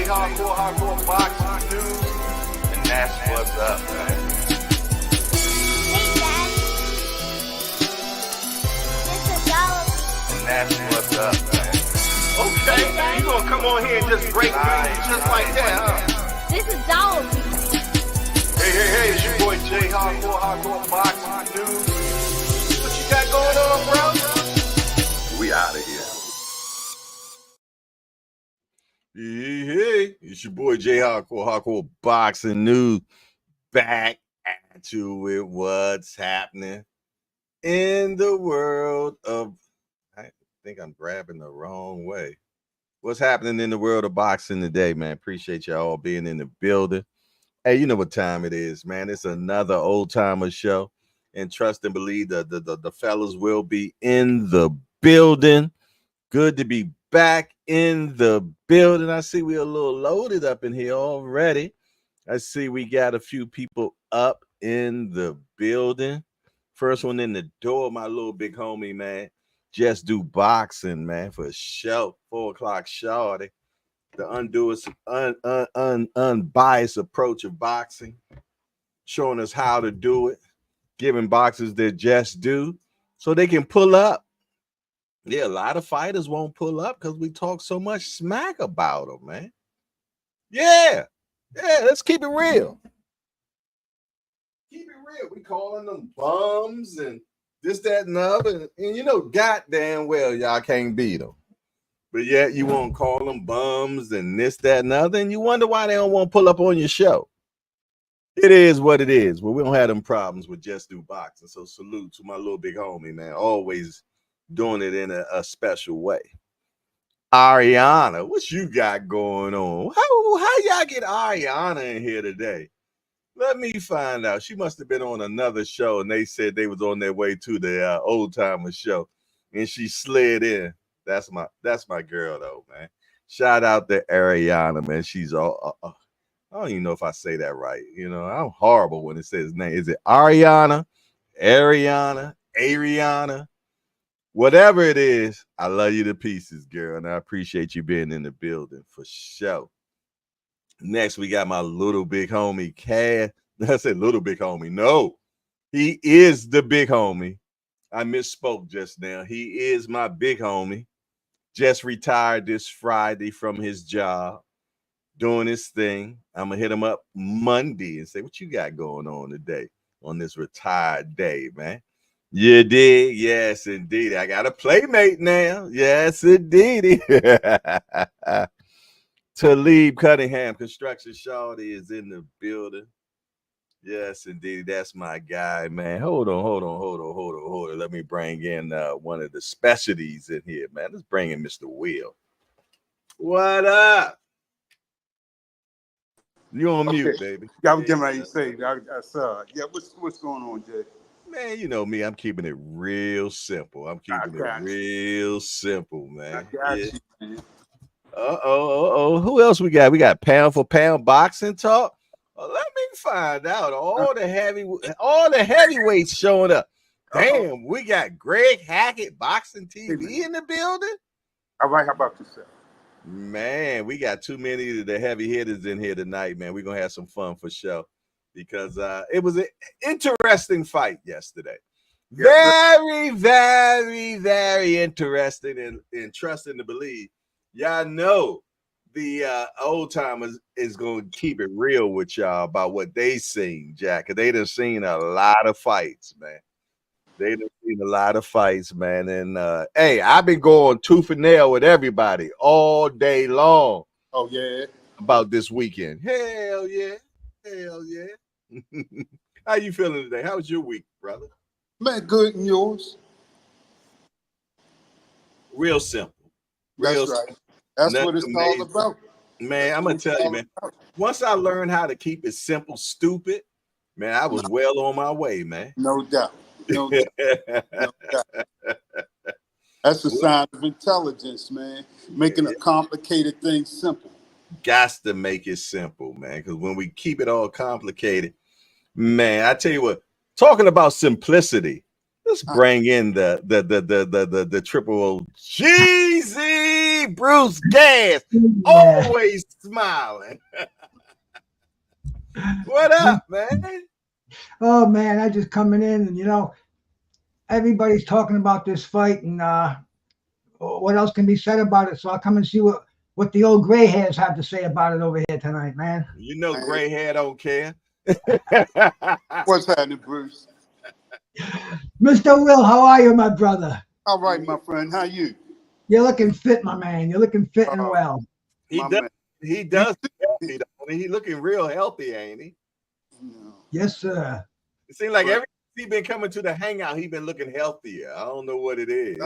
hardcore boxing news, and that's what's up, man. Hey, Dad. It's $1. And that's what's up, man. Okay, you gonna come on here and just break news just like that, huh? This is $1. Hey, it's your boy Jay, hardcore boxing news. What you got going on, bro? We out of here. Hey, it's your boy Jay, hardcore boxing news. Back at you with what's happening in the world of, I think I'm grabbing the wrong way. What's happening in the world of boxing today, man? Appreciate y'all all being in the building. Hey, you know what time it is, man. It's another old timer show. And trust and believe the fellas will be in the building. Good to be back in the building. I see we're a little loaded up in here already. I see we got a few people up in the building. First one in the door, my little big homie, man. Just do boxing, man, for a show. 4 o'clock shorty. The unbiased approach of boxing, showing us how to do it, giving boxers their just due so they can pull up. Yeah, a lot of fighters won't pull up because we talk so much smack about them, man. Yeah, let's keep it real. Keep it real. We calling them bums and this, that, and the other. And you know, goddamn well, y'all can't beat them. But yet you won't call them bums and this, that, and the other. And you wonder why they don't want to pull up on your show. It is what it is. Well, we don't have them problems with Just Do Boxing. So salute to my little big homie, man. Always doing it in a special way. Ariana, what you got going on? How y'all get Ariana in here today? Let me find out. She must have been on another show, and they said they was on their way to the old timer show, and she slid in. That's my girl though, man. Shout out to Ariana, man. She's all. I don't even know if I say that right. You know, I'm horrible when it says name. Is it Ariana, Ariana? Whatever it is, I love you to pieces, girl, and I appreciate you being in the building for sure. Next, we got my little big homie, Cass. I said little big homie. No, he is the big homie. I misspoke just now. He is my big homie. Just retired this Friday from his job, doing his thing. I'm going to hit him up Monday and say, what you got going on today on this retired day, man? You did? Yes, indeed. I got a playmate now. Yes, indeed. Talib Cunningham, Construction Shawty, is in the building. Yes, indeed. That's my guy, man. Hold on. Let me bring in one of the specialties in here, man. Let's bring in Mr. Will. What up? You on mute, baby. Yeah, I was getting ready to say. I saw. Yeah, what's going on, Jay? Man, you know me. I'm keeping it real simple. I'm keeping it real simple, man. I got you, man. Who else we got? We got pound for pound boxing talk. Well, let me find out. All the heavyweights showing up. Damn, we got Greg Hackett, Boxing TV in the building. All right, how about yourself? Man, we got too many of the heavy hitters in here tonight, man. We're gonna have some fun for sure. Because it was an interesting fight yesterday. Very, very, very interesting and trusting to believe. Y'all know the old timers is going to keep it real with y'all about what they seen, Jack. They done seen a lot of fights, man. They done seen a lot of fights, man. And hey, I've been going tooth and nail with everybody all day long. Oh, yeah. About this weekend. Hell yeah. How you feeling today? How was your week, brother? Man, good, and yours? Real simple. That's right. That's what it's all about. Man, I'm going to tell you, man. Once I learned how to keep it simple, stupid, man, I was well on my way, man. No doubt. No doubt. That's a sign of intelligence, man. Making a complicated thing simple. Gots to make it simple, man. Because when we keep it all complicated, man, I tell you what, talking about simplicity, let's bring in the triple OG Easy, Bruce Gas, Yeah. always smiling. What up, man? Oh man, I just coming in, and everybody's talking about this fight, and what else can be said about it? So I'll come and see what the old gray hairs have to say about it over here tonight, man. You know, gray hair don't care. What's happening, Bruce? Mr. Will, how are you, my brother? All right, my friend. How you? You're looking fit, my man. You're looking fit and well. He My does. man. He does. Healthy, though. He looking real healthy, ain't he? No. Yes, sir. It seems like every he been coming to the hangout, he been looking healthier. I don't know what it is.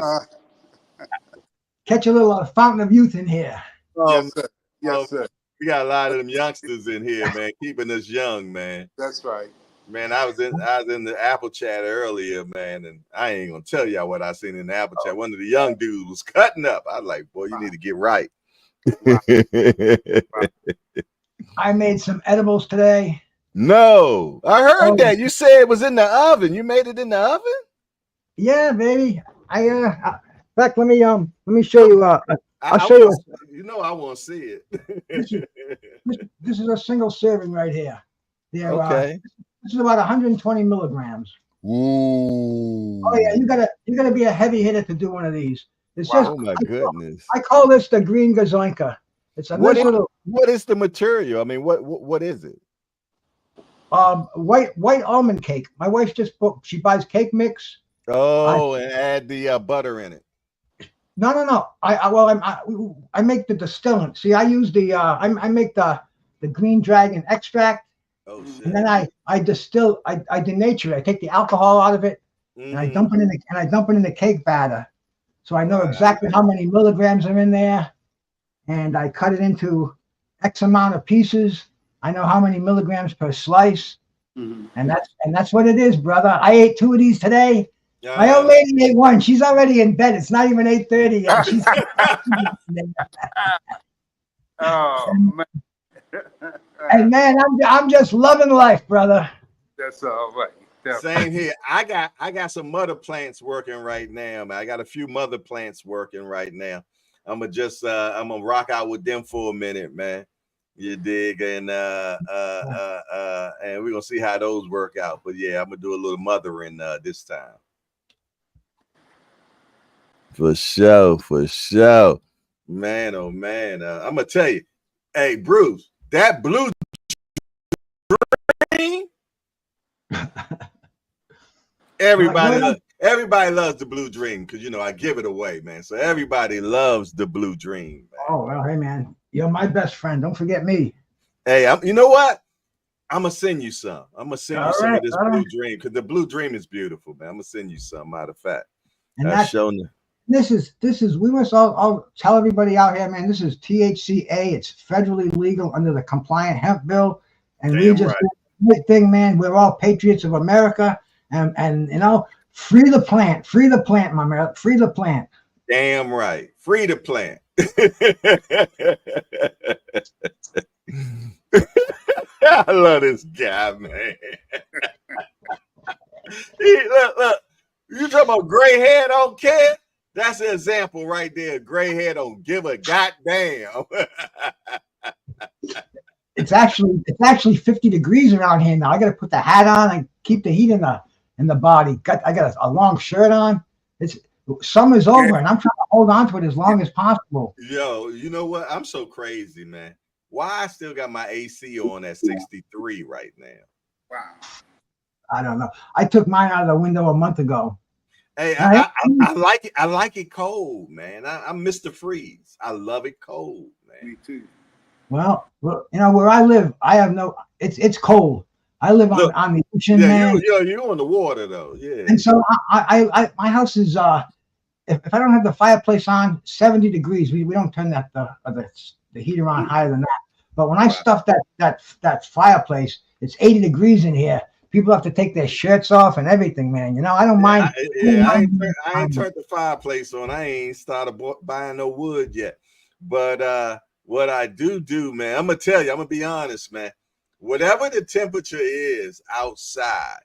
Catch a little fountain of youth in here. Yes, sir. Yes, sir. We got a lot of them youngsters in here, man, keeping us young, man. That's right. Man, I was in the Apple chat earlier, man, and I ain't gonna tell y'all what I seen in the Apple chat. One of the young dudes was cutting up. I was like, boy, you need to get right. I made some edibles today. No, I heard that. You said it was in the oven. You made it in the oven? Yeah, baby. In fact, let me show you. I'll show you. You know, I want to see This it. is a single serving right here. Okay. This is about 120 milligrams. Ooh. Oh yeah, you gotta be a heavy hitter to do one of these. It's just. Oh my goodness. I call this the green gazoinka. It's a nice little. What is the material? I mean, what is it? White almond cake. My wife she buys cake mix. Oh, and add the butter in it. No. I make the distillant. See, I use I make the green dragon extract. Oh shit. And then I distill. I denature it. I take the alcohol out of it, and I dump it in the cake batter. So I know exactly how many milligrams are in there, and I cut it into X amount of pieces. I know how many milligrams per slice, and that's what it is, brother. I ate 2 of these today. My old lady ate 1. She's already in bed. It's not even 8:30 yet. She's Oh man. And man, I'm just loving life, brother. That's all right. Same here. I got some mother plants working right now, man. I got a few mother plants working right now. I'm gonna rock out with them for a minute, man. You dig? And we're gonna see how those work out. But yeah, I'm gonna do a little mothering this time. For sure. Man, oh man. I'm gonna tell you, hey Bruce, that blue dream. Everybody loves the blue dream because I give it away, man. So everybody loves the blue dream, man. Oh well, hey man, you're my best friend. Don't forget me. Hey, you know what? I'm gonna send you some. I'm gonna send you some of this blue dream because the blue dream is beautiful, man. I'm gonna send you some. Matter of fact, and this is. We must all tell everybody out here, man. This is THCA. It's federally legal under the compliant hemp bill, and we just do the right thing, man. We're all patriots of America, and free the plant, my man, free the plant. Damn right, free the plant. I love this guy, man. Look, you talking about gray hair don't care? That's an example right there. Gray hair don't give a goddamn. It's actually 50 degrees around here now. I got to put the hat on and keep the heat in the body. I got a long shirt on. Summer's over, and I'm trying to hold on to it as long as possible. Yo, you know what? I'm so crazy, man. Why I still got my AC on at 63 right now? Wow. I don't know. I took mine out of the window a month ago. Hey, I like it. I like it cold, man. I'm Mr. Freeze. I love it cold, man. Me too. Well, where I live, it's cold. I live on the ocean, man. You're on the water though, yeah. And so I my house is if I don't have the fireplace on, 70 degrees. We don't turn the heater on higher than that. But when I stuff that fireplace, it's 80 degrees in here. People have to take their shirts off and everything, man. I don't mind. I ain't turned the fireplace on. I ain't started buying no wood yet. But what I do, man, I'm gonna tell you. I'm gonna be honest, man. Whatever the temperature is outside,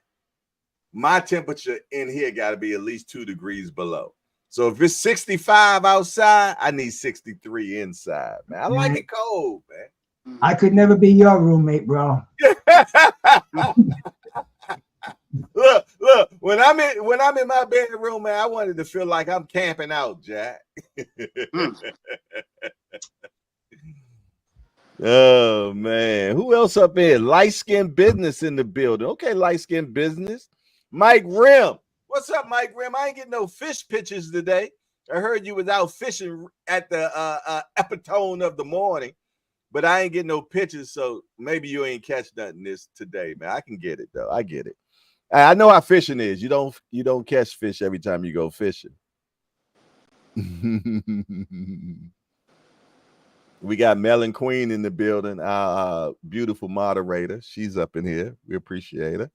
my temperature in here got to be at least 2 degrees below. So if it's 65 outside, I need 63 inside, man. I like it cold, man. I could never be your roommate, bro. Look. When I'm in my bedroom, man, I wanted to feel like I'm camping out, Jack. Oh man, who else up here? Light Skin Business in the building. Okay, Light Skin Business. Mike Rim. What's up, Mike Rim? I ain't getting no fish pictures today. I heard you was out fishing at the epitome of the morning, but I ain't getting no pictures, so maybe you ain't catch nothing this today, man. I can get it though. I get it. I know how fishing is. You don't catch fish every time you go fishing. We got Melon Queen in the building, our beautiful moderator. She's up in here. We appreciate her.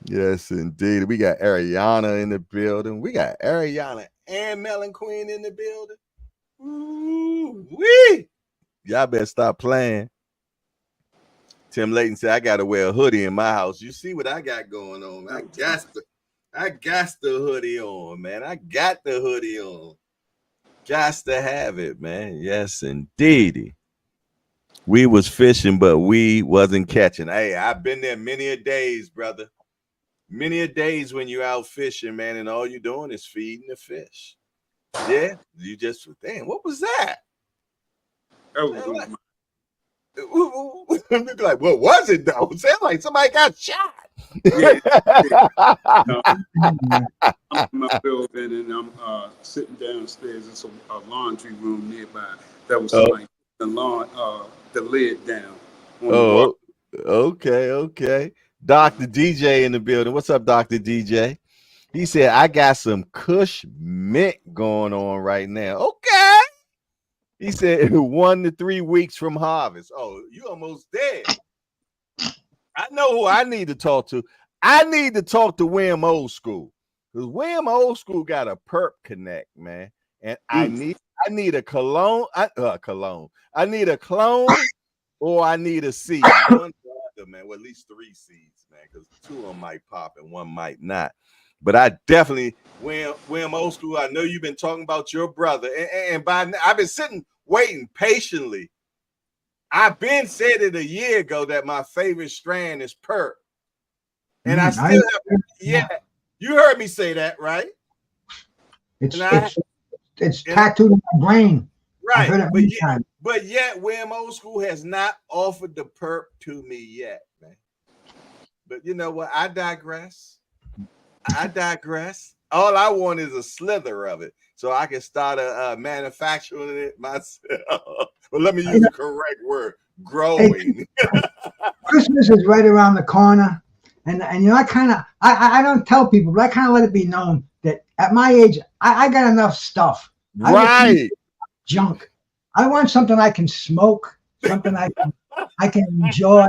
Yes, indeed. We got Ariana in the building. We got Ariana and Melon Queen in the building. Ooh-wee. Y'all better stop playing. Tim Layton said, I got to wear a hoodie in my house. You see what I got going on. I got the hoodie on, man. I got the hoodie on. Got to have it, man. Yes, indeed. We was fishing, but we wasn't catching. Hey, I've been there many a days, brother. Many a days when you're out fishing, man, and all you're doing is feeding the fish. Yeah, you just, damn, what was that? Like, what was it though? It sounds like somebody got shot. Yeah. I'm in my building and I'm sitting downstairs. It's a laundry room nearby. That was somebody the lid down. Oh, okay. Dr. DJ in the building. What's up, Dr. DJ? He said, I got some Kush mint going on right now. Okay. He said 1 to 3 weeks from harvest. Oh, you almost dead. I know who I need to talk to. I need to talk to William Old School. Because William Old School got a perp connect, man. And I need a cologne. I need a clone or I need a seed. One other, man. Well, at least 3 seeds, man. Because 2 of them might pop and 1 might not. But I definitely, William Old School, I know you've been talking about your brother. And by now, I've been sitting, waiting patiently. I've been said it a year ago that my favorite strand is perp. And I still have, you heard me say that, right? It's tattooed in my brain. Right. But yet, William Old School has not offered the perp to me yet, man. But you know what? I digress. All I want is a slither of it so I can start manufacturing it myself. Well, let me use the correct word, growing. Christmas is right around the corner. And you know, I don't tell people, but I kind of let it be known that at my age, I got enough stuff. Right. Junk. I want something I can smoke, something I can enjoy,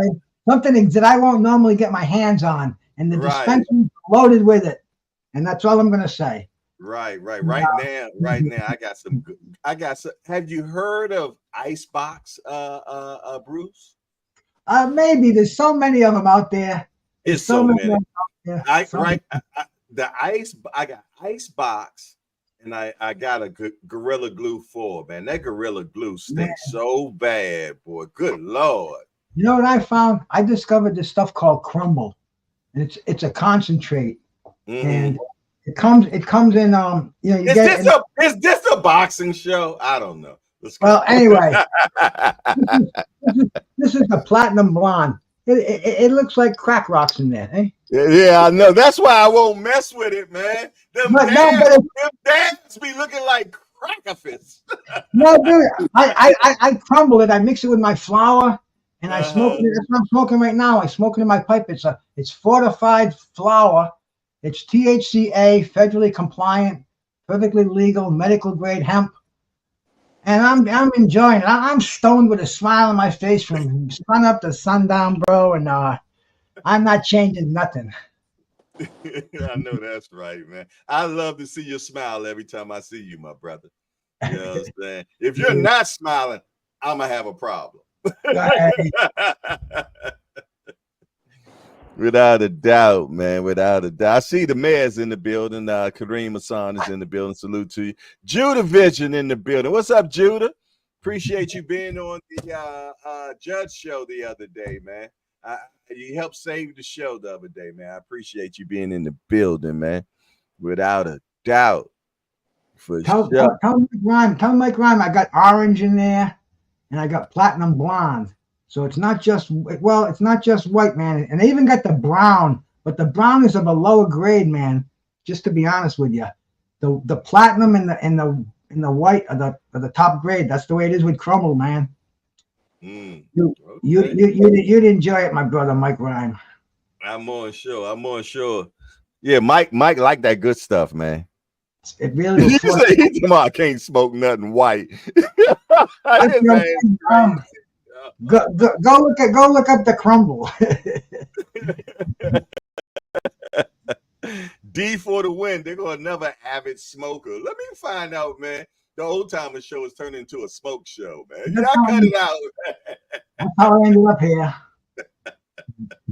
something that I won't normally get my hands on. And the dispensary's loaded with it. And that's all I'm going to say. Right now, I got some good. Have you heard of Icebox, Bruce? Maybe. There's so many of them out there. It's so many. I got Icebox, and I got a good Gorilla Glue 4, man. That Gorilla Glue stinks so bad, boy. Good Lord. You know what I found? I discovered this stuff called Crumble. And it's a concentrate. And it comes in is this a boxing show? I don't know. Well, anyway, this is the platinum blonde. It looks like crack rocks in there, eh? Yeah, I know. That's why I won't mess with it, man. Them dads be looking like crackafits. No, dude, I crumble it. I mix it with my flour, and I smoke it. That's what I'm smoking right now. I smoke it in my pipe. It's fortified flour. It's THCA, federally compliant, perfectly legal, medical grade hemp. And I'm enjoying it. I'm stoned with a smile on my face from sun up to sundown, bro. And I'm not changing nothing. I know that's right, man. I love to see your smile every time I see you, my brother. You know what I'm saying? If you're not smiling, I'm going to have a problem. Without a doubt, man. Without a doubt. I see the mayor's in the building. Kareem Hassan is in the building. Salute to you. Judah Vision in the building. What's up, Judah? Appreciate you being on the Judge show the other day, man. You helped save the show the other day, man. I appreciate you being in the building, man. Without a doubt. For Tell sure. Mike Rhyme, I got orange in there, and I got platinum blonde. So it's not just white, man. And they even got the brown, but the brown is of a lower grade, man. Just to be honest with you, the platinum and the white are the top grade. That's the way it is with Crumble, man. You'd enjoy it, my brother, Mike Rhyme. I'm on sure. Yeah, Mike like that good stuff, man. It really was I can't smoke nothing white. Go look up the Crumble. D for the win. They're gonna another avid smoker. Let me find out, man. The Old Timer show is turning into a smoke show, man. Y'all cut it out. That's how I ended up here.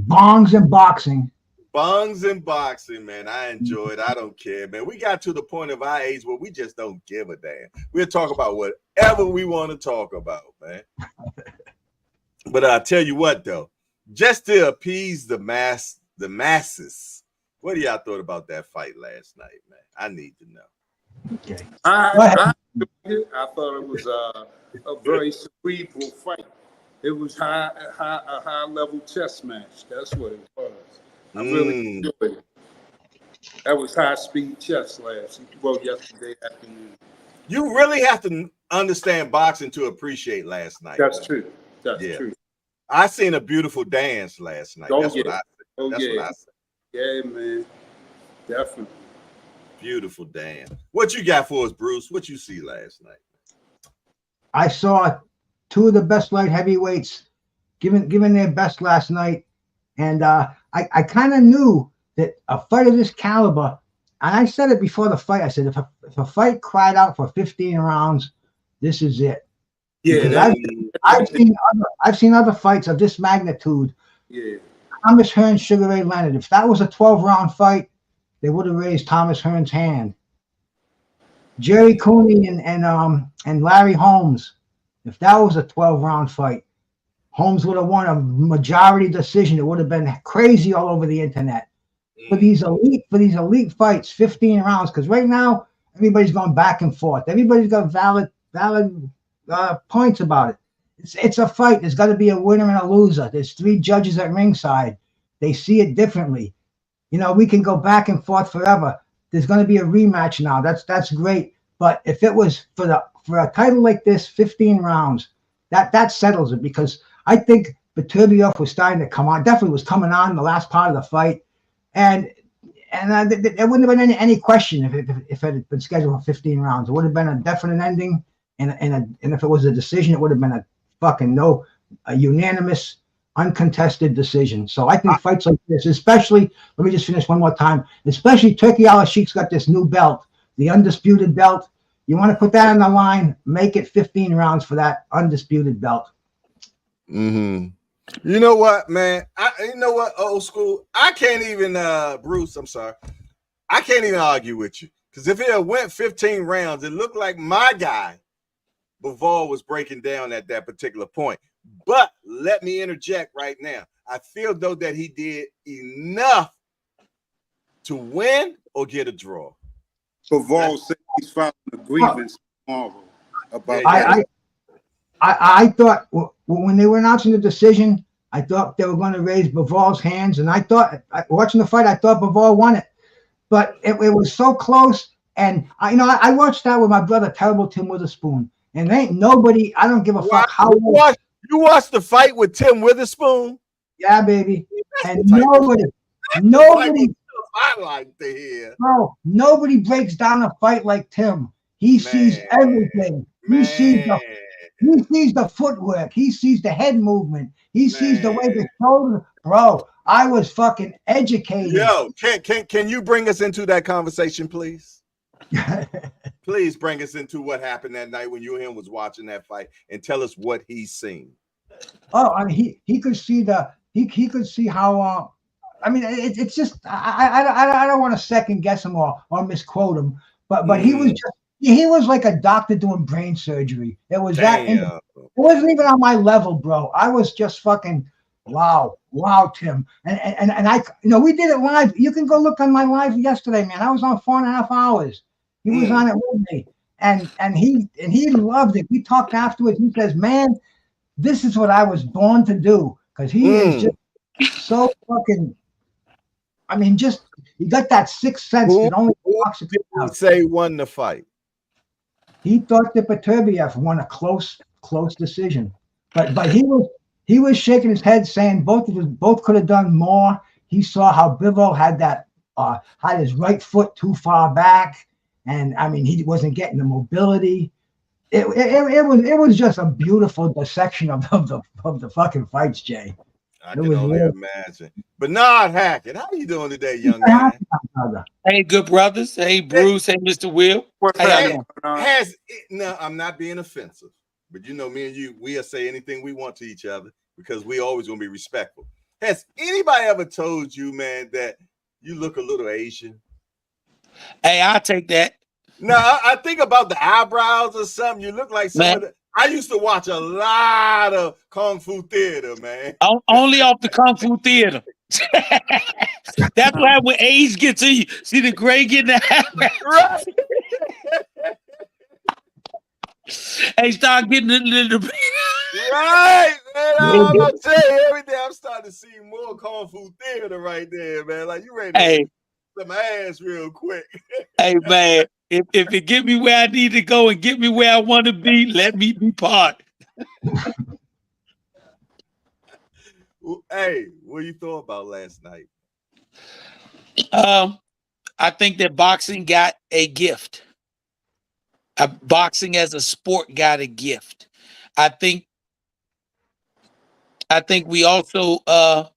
Bongs and boxing. Bongs and boxing, man. I enjoy it. I don't care, man. We got to the point of our age where we just don't give a damn. We'll talk about whatever we want to talk about, man. But I'll tell you what, though, just to appease the masses, what do y'all thought about that fight last night, man? I need to know. Okay. I thought it was a very cerebral fight. It was a high level chess match. That's what it was. I really enjoyed it. That was high speed chess yesterday afternoon. You really have to understand boxing to appreciate last night. That's true. That's true. I seen a beautiful dance last night. That's what I said. Yeah, man. Definitely. Beautiful dance. What you got for us, Bruce? What you see last night? I saw two of the best light heavyweights giving their best last night. And I kind of knew that a fight of this caliber, and I said it before the fight, I said, if a fight cried out for 15 rounds, this is it. Yeah. I've seen other fights of this magnitude. Yeah. Thomas Hearns, Sugar Ray Leonard. If that was a 12-round fight, they would have raised Thomas Hearns' hand. Jerry Cooney and Larry Holmes. If that was a 12-round fight, Holmes would have won a majority decision. It would have been crazy all over the internet. For these elite fights, 15 rounds, because right now everybody's going back and forth. Everybody's got valid points about it. It's a fight. There's got to be a winner and a loser. There's 3 judges at ringside. They see it differently. You know, we can go back and forth forever. There's going to be a rematch now. That's great. But if it was for a title like this, 15 rounds, that settles it, because I think Beterbiev was starting to come on. Definitely was coming on the last part of the fight, and there wouldn't have been any question if it had been scheduled for 15 rounds. It would have been a definite ending, and if it was a decision, it would have been a unanimous, uncontested decision. So I think fights like this, especially, let me just finish one more time, especially Turki Al-Ashik's got this new belt, the undisputed belt. You want to put that on the line, make it 15 rounds for that undisputed belt. You know what, man? Old school. I can't even, Bruce, I'm sorry. I can't even argue with you. Because if it went 15 rounds, it looked like my guy, Bivol, was breaking down at that particular point. But let me interject right now. I feel, though, that he did enough to win or get a draw. Bivol said he's filing a grievance tomorrow about I thought when they were announcing the decision, I thought they were going to raise Bivol's hands, and I thought, watching the fight, I thought Bivol won it, but it was so close. And I watched that with my brother, Terrible Tim Witherspoon, and there ain't nobody. I don't give a fuck how. You watched the fight with Tim Witherspoon? Yeah, baby. And nobody. I like to hear. Bro, nobody breaks down a fight like Tim. He sees everything. He sees the footwork. He sees the head movement. He sees the way the shoulders. Bro, I was fucking educated. Yo, can you bring us into that conversation, please? Please bring us into what happened that night when you and him was watching that fight, and tell us what he's seen. Oh, I mean, he could see he could see how I mean, it's just I don't want to second guess him or misquote him, but he was just he was like a doctor doing brain surgery. It was that. It Damn. wasn't even on my level, bro. I was just fucking wow, Tim. And I, we did it live. You can go look on my live yesterday, man. I was on 4.5 hours. He was on it with me, and he loved it. We talked afterwards. He says, "Man, this is what I was born to do," because he is just so fucking. I mean, just he got that sixth sense that only boxers Did he have. say won the fight? He thought that Beterbiev won a close decision, but he was shaking his head, saying both could have done more. He saw how Bivol had had his right foot too far back, and I mean he wasn't getting the mobility. It was just a beautiful dissection of the fucking fights, Jay. I can only imagine. Bernard Hackett, how you doing today, young man? Hey, good brothers. Hey, Bruce. Hey, Mr. Will. What's that? No, I'm not being offensive, but me and you, we'll say anything we want to each other because we always gonna be respectful. Has anybody ever told you, man, that you look a little Asian? Hey, I'll take that. No, I think about the eyebrows or something. You look like someone. I used to watch a lot of Kung Fu theater, man. Only off the Kung Fu theater. That's why when age gets to you, see the gray getting the right. Hey, start getting the right, man. I'm gonna tell you every day. I'm starting to see more Kung Fu theater right there, man. Like you ready to get my ass real quick. Hey, man. If it get me where I need to go and get me where I want to be, let me be part. Hey, what you thought about last night? I think that boxing got a gift. Boxing as a sport got a gift. I think we also got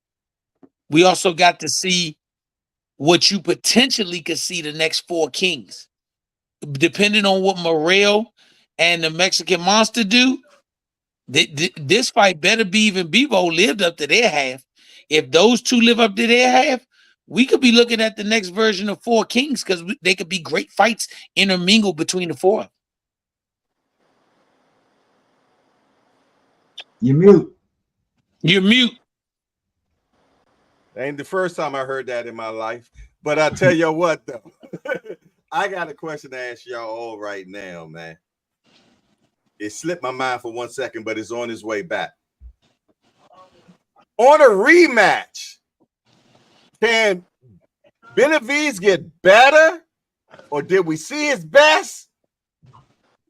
to see what you potentially could see the next 4 kings. Depending on what Morel and the Mexican Monster do, this fight Beterbiev and Bivol lived up to their half. If those two live up to their half, we could be looking at the next version of 4 kings because they could be great fights intermingled between the 4. You're mute. You're mute. Ain't the first time I heard that in my life. But I tell you what, though. I got a question to ask y'all all right now, man. It slipped my mind for 1 second, but it's on its way back. On a rematch, can Beterbiev get better? Or did we see his best?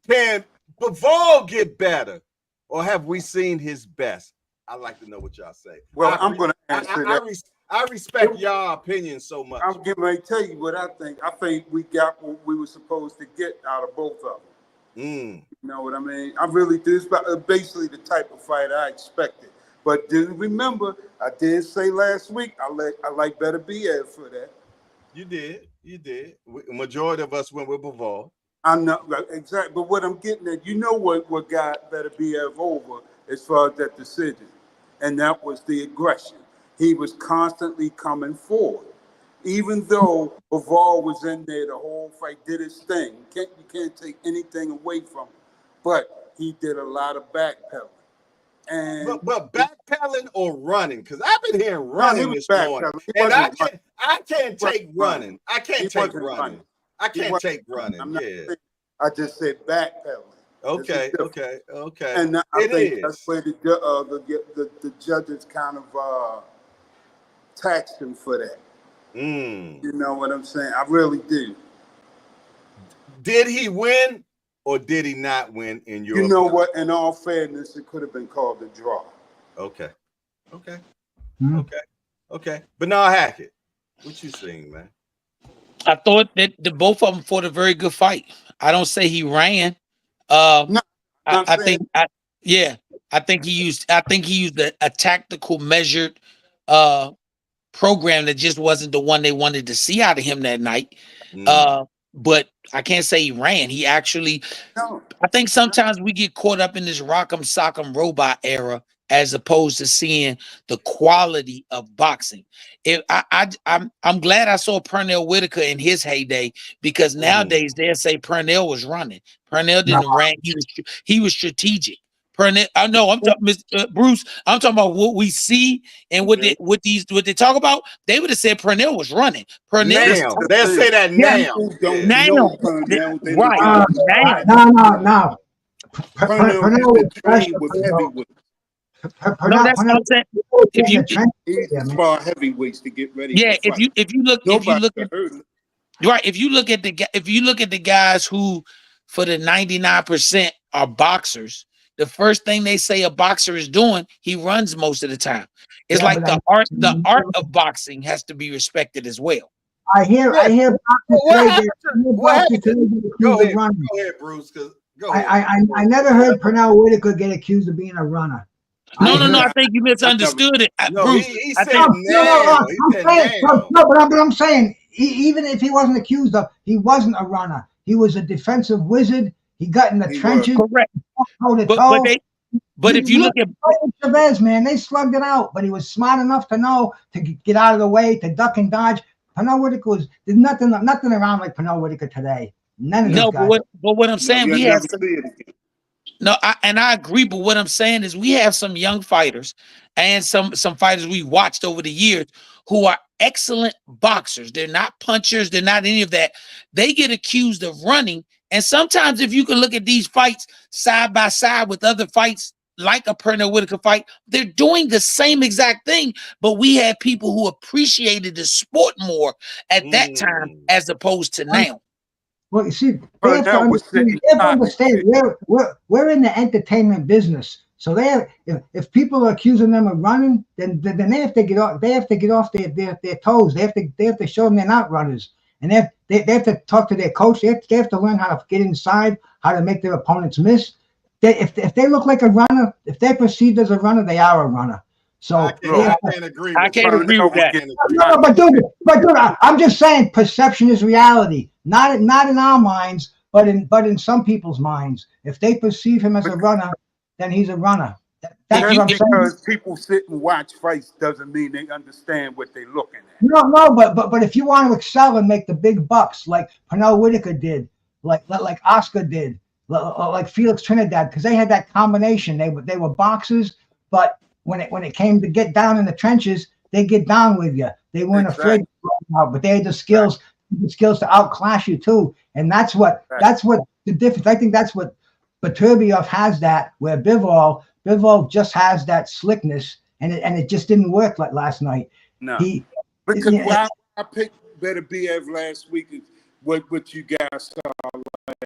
Can Bivol get better? Or have we seen his best? I'd like to know what y'all say. Well, I'm going to answer that. I respect y'all opinion so much. I'm getting ready to tell you what I think. I think we got what we were supposed to get out of both of them. You know what I mean? I really do. It's basically the type of fight I expected. But remember, I did say last week I like Beterbiev for that. You did. Majority of us went with Bivol. I know exactly. But what I'm getting at, what got Beterbiev over as far as that decision, and that was the aggression. He was constantly coming forward. Even though Bivol was in there the whole fight, did his thing. You can't take anything away from him. But he did a lot of backpedaling. And but backpedaling or running? Because I've been hearing running this morning. And I can't take running. I can't take running. I just said backpedaling. Okay. And I think that's where the judges kind of taxed him for that. You know what I'm saying? I really do. Did he win or did he not win in your opinion? What? In all fairness, it could have been called a draw. Okay. Bernard Hackett, what you saying, man? I thought that the both of them fought a very good fight. I don't say he ran. I think he used a tactical measured program that just wasn't the one they wanted to see out of him that night. But I can't say he ran. He actually, I think sometimes we get caught up in this rock'em sock'em robot era as opposed to seeing the quality of boxing. I'm glad I saw Pernell Whitaker in his heyday, because nowadays they'll say Pernell was running. Pernell didn't run. He was strategic. Pernell, I know. I'm talking, Bruce. I'm talking about what we see and what they talk about. They would have said Pernell was running. Pernell was Now they'll say that now. People don't now, know Pernell. They look right at him as now. No. Pernell Pernell used was to train special. with heavyweights. No, that's what I'm saying. If you, He used to spar heavyweights to get ready yeah, for fight. if you look Could hurt him. right, if you look at the guys who, for the 99% are boxers, the first thing they say a boxer is doing, he runs most of the time. It's like the art of boxing has to be respected as well. I hear boxers today Go ahead, Bruce. I never heard Pernell Whitaker get accused of being a runner. No, I think you misunderstood it, No, Bruce. he said now. But I'm saying, even if he wasn't accused of, he wasn't a runner. He was a defensive wizard. He got in the trenches. Correct. But if you look at Chavez, man, they slugged it out. But he was smart enough to know to get out of the way, to duck and dodge. Pernell Whitaker there's nothing around like Pernell Whitaker today. None of those guys. But what I'm saying, we have I agree. But what I'm saying is, we have some young fighters and some fighters we watched over the years who are excellent boxers. They're not punchers. They're not any of that. They get accused of running. And sometimes, if you can look at these fights side by side with other fights, like a Pernell Whitaker fight, they're doing the same exact thing. But we had people who appreciated the sport more at that time as opposed to now. Well, you see, they have to understand we're in the entertainment business. So if people are accusing them of running, then they have to get off. They have to get off their toes. They have to show them they're not runners, and they have to talk to their coach. They have to learn how to get inside, how to make their opponents miss. If they look like a runner, if they're perceived as a runner, they are a runner. So I can't agree. I can't agree with that. No, but dude, I'm just saying, perception is reality. Not in our minds, but in some people's minds. If they perceive him as a runner, then he's a runner. That's what I'm saying. Because people sit and watch fights doesn't mean they understand what they're looking at. No, but if you want to excel and make the big bucks, like Pernell Whitaker did, like Oscar did, like Felix Trinidad, because they had that combination. They were boxers, but when it came to get down in the trenches, they get down with you. They weren't afraid to go out, but they had the skills to outclass you too. And that's what the difference. I think that's what Beterbiev has, that where Bivol just has that slickness, and it just didn't work like last night. No, because why I picked Beterbiev last week is what you guys saw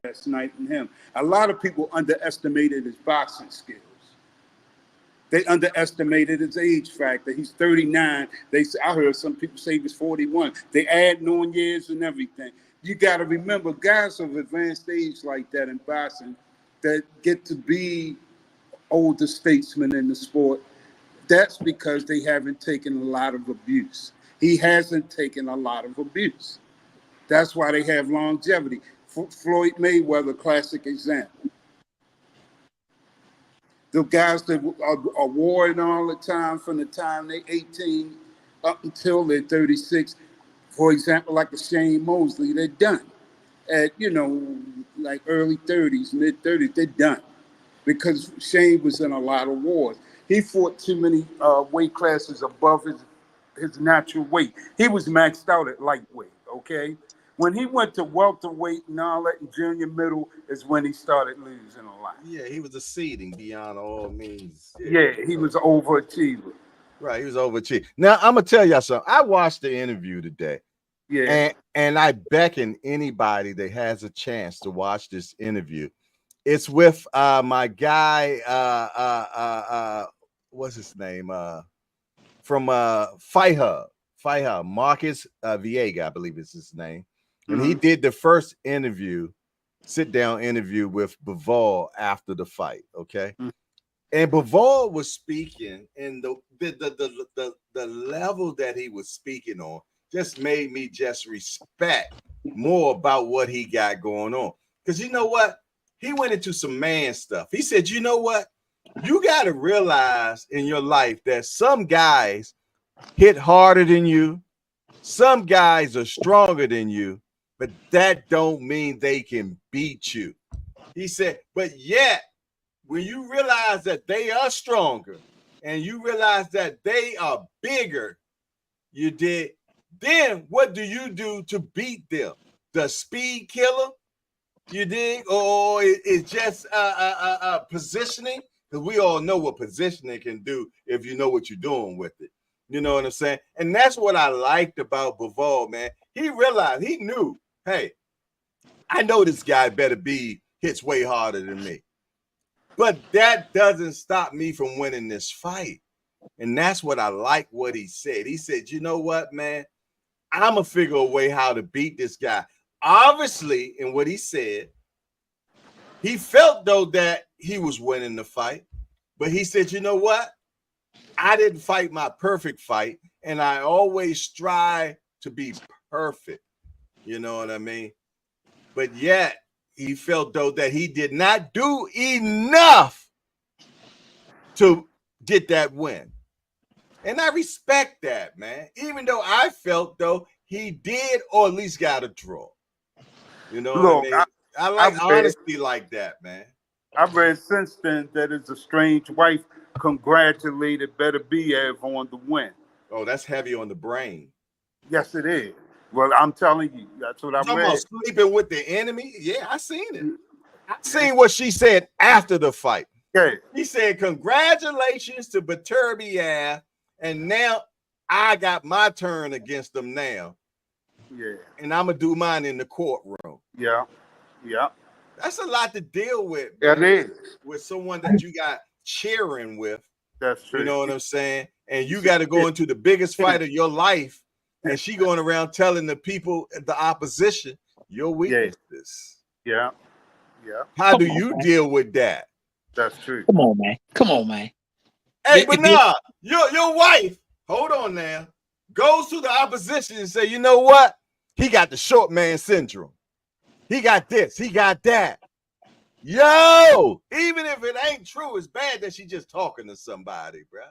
last night in him. A lot of people underestimated his boxing skills. They underestimated his age factor. He's 39. I heard some people say he was 41. They add on years and everything. You got to remember, guys of advanced age like that in boxing that get to be older statesmen in the sport, that's because they haven't taken a lot of abuse. He hasn't taken a lot of abuse. That's why they have longevity. Floyd Mayweather, classic example. The guys that are warring all the time, from the time they're 18 up until they're 36, for example, like a Shane Mosley, they're done. At, like early 30s, mid 30s, they're done. Because Shane was in a lot of wars. He fought too many weight classes above his natural weight. He was maxed out at lightweight, okay? When he went to welterweight and all that, and junior middle is when he started losing a lot. Yeah, he was exceeding beyond all means. Yeah, he was an overachiever. Right, he was overachieving. Now, I'm going to tell y'all something. I watched the interview today. Yeah. And I beckon anybody that has a chance to watch this interview. It's with my guy, what's his name? From Fight Hub, Marcus Viega, I believe is his name. And he did the first sit-down interview with Bivol after the fight, okay? And Bivol was speaking, and the level that he was speaking on just made me just respect more about what he got going on. Because you know what? He went into some man stuff. He said, you know what? You got to realize in your life that some guys hit harder than you, some guys are stronger than you, but that don't mean they can beat you. He said, but yet when you realize that they are stronger and you realize that they are bigger, you did. Then what do you do to beat them? The speed killer, you dig, or it's just positioning? Because we all know what positioning can do if you know what you're doing with it. You know what I'm saying? And that's what I liked about Bivol, man. He realized, he knew, hey, I know this guy Beterbiev hits way harder than me. But that doesn't stop me from winning this fight. And that's what I like what he said. He said, you know what, man? I'm going to figure a way how to beat this guy. Obviously, in what he said, he felt, though, that he was winning the fight. But he said, you know what? I didn't fight my perfect fight, and I always strive to be perfect. You know what I mean? But yet, he felt, though, that he did not do enough to get that win. And I respect that, man. Even though I felt, though, he did or at least got a draw. You know what I mean? I like honesty like that, man. I've read since then that his estranged wife congratulated Beterbiev on the win. Oh, that's heavy on the brain. Yes, it is. Well, I'm telling you, that's what I read. About sleeping with the enemy? Yeah, I seen it. I seen what she said after the fight. Okay. He said, congratulations to Beterbiev, and now I got my turn against them now. Yeah. And I'm going to do mine in the courtroom. Yeah. Yeah. That's a lot to deal with. It is. With someone that you got cheering with. That's true. You know what I'm saying? And you got to go into the biggest fight of your life, and she going around telling the people, the opposition, your weaknesses. Yeah. Yeah. How do you deal with that? That's true. Come on, man. Come on, man. Hey, but nah, your wife, hold on now, goes to the opposition and say, you know what? He got the short man syndrome. He got this. He got that. Yo, even if it ain't true, it's bad that she just talking to somebody, bro.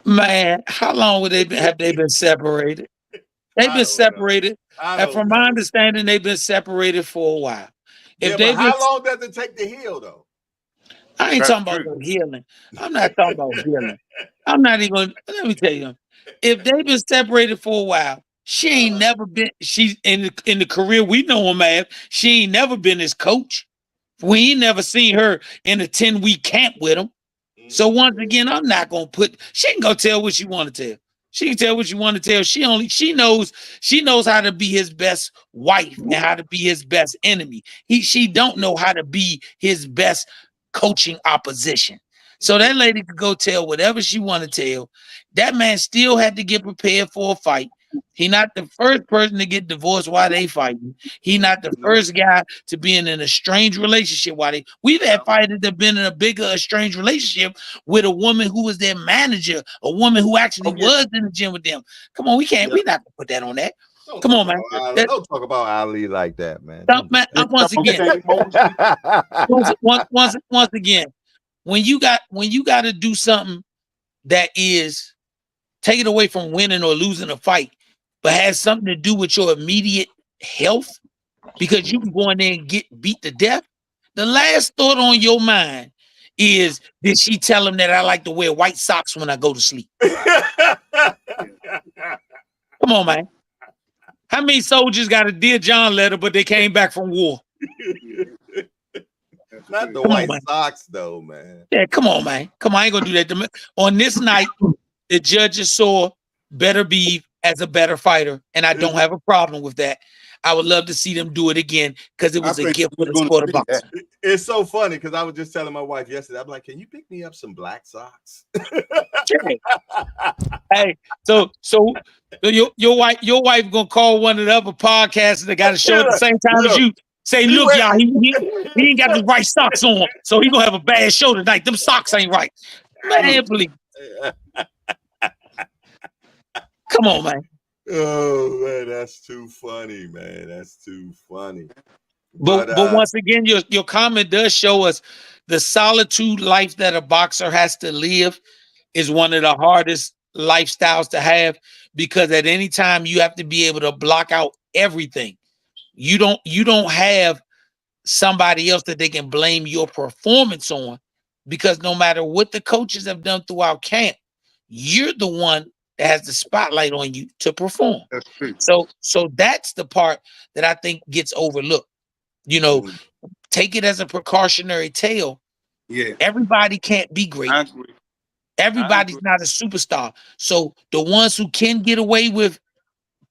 Man, how long have they been separated? They've been separated. And from my understanding, they've been separated for a while. If but how long does it take to heal, though? I ain't talking about no healing. I'm not talking about healing. I'm not even. Let me tell you, if they've been separated for a while, she ain't never been. She's in the career we know him as. She ain't never been his coach. We ain't never seen her in a 10-week camp with him. So once again, I'm not gonna put. She can go tell what she want to tell. She can tell what she want to tell. She knows how to be his best wife and how to be his best enemy. She don't know how to be his best coaching opposition. So that lady could go tell whatever she want to tell. That man still had to get prepared for a fight. He not the first person to get divorced while they fighting. He not the first guy to be in an estranged relationship while we've had fighters that have been in a bigger estranged relationship with a woman who was their manager, a woman who actually was in the gym with them. Come on, we can't. We not gonna put that on that. Come on, man. Don't talk about Ali like that, man. Once again, when you got to do something that is take it away from winning or losing a fight, but has something to do with your immediate health, because you can go in there and get beat to death. The last thought on your mind is, did she tell him that I like to wear white socks when I go to sleep? Come on, man. How many soldiers got a Dear John letter, but they came back from war? Not the white socks, though, man. Yeah, come on, man. Come on, I ain't gonna do that. On this night, the judges saw Beterbiev as a better fighter, and I don't have a problem with that. I would love to see them do it again because it was a gift for the sport of boxing. It's so funny because I was just telling my wife yesterday, I'm like, can you pick me up some black socks? Hey, so your wife gonna call one of the other podcasters that got a show at the same time as you. Say, look, y'all, he ain't got the right socks on, so he gonna have a bad show tonight. Them socks ain't right. Man, please. Come on, man. Oh, man, that's too funny, man. That's too funny. But once again, your comment does show us the solitude life that a boxer has to live is one of the hardest lifestyles to have, because at any time you have to be able to block out everything. You don't have somebody else that they can blame your performance on, because no matter what the coaches have done throughout camp, you're the one that has the spotlight on you to perform. That's true. So that's the part that I think gets overlooked. You know, take it as a precautionary tale. Yeah, Everybody can't be great. I agree. Everybody's not a superstar. So the ones who can get away with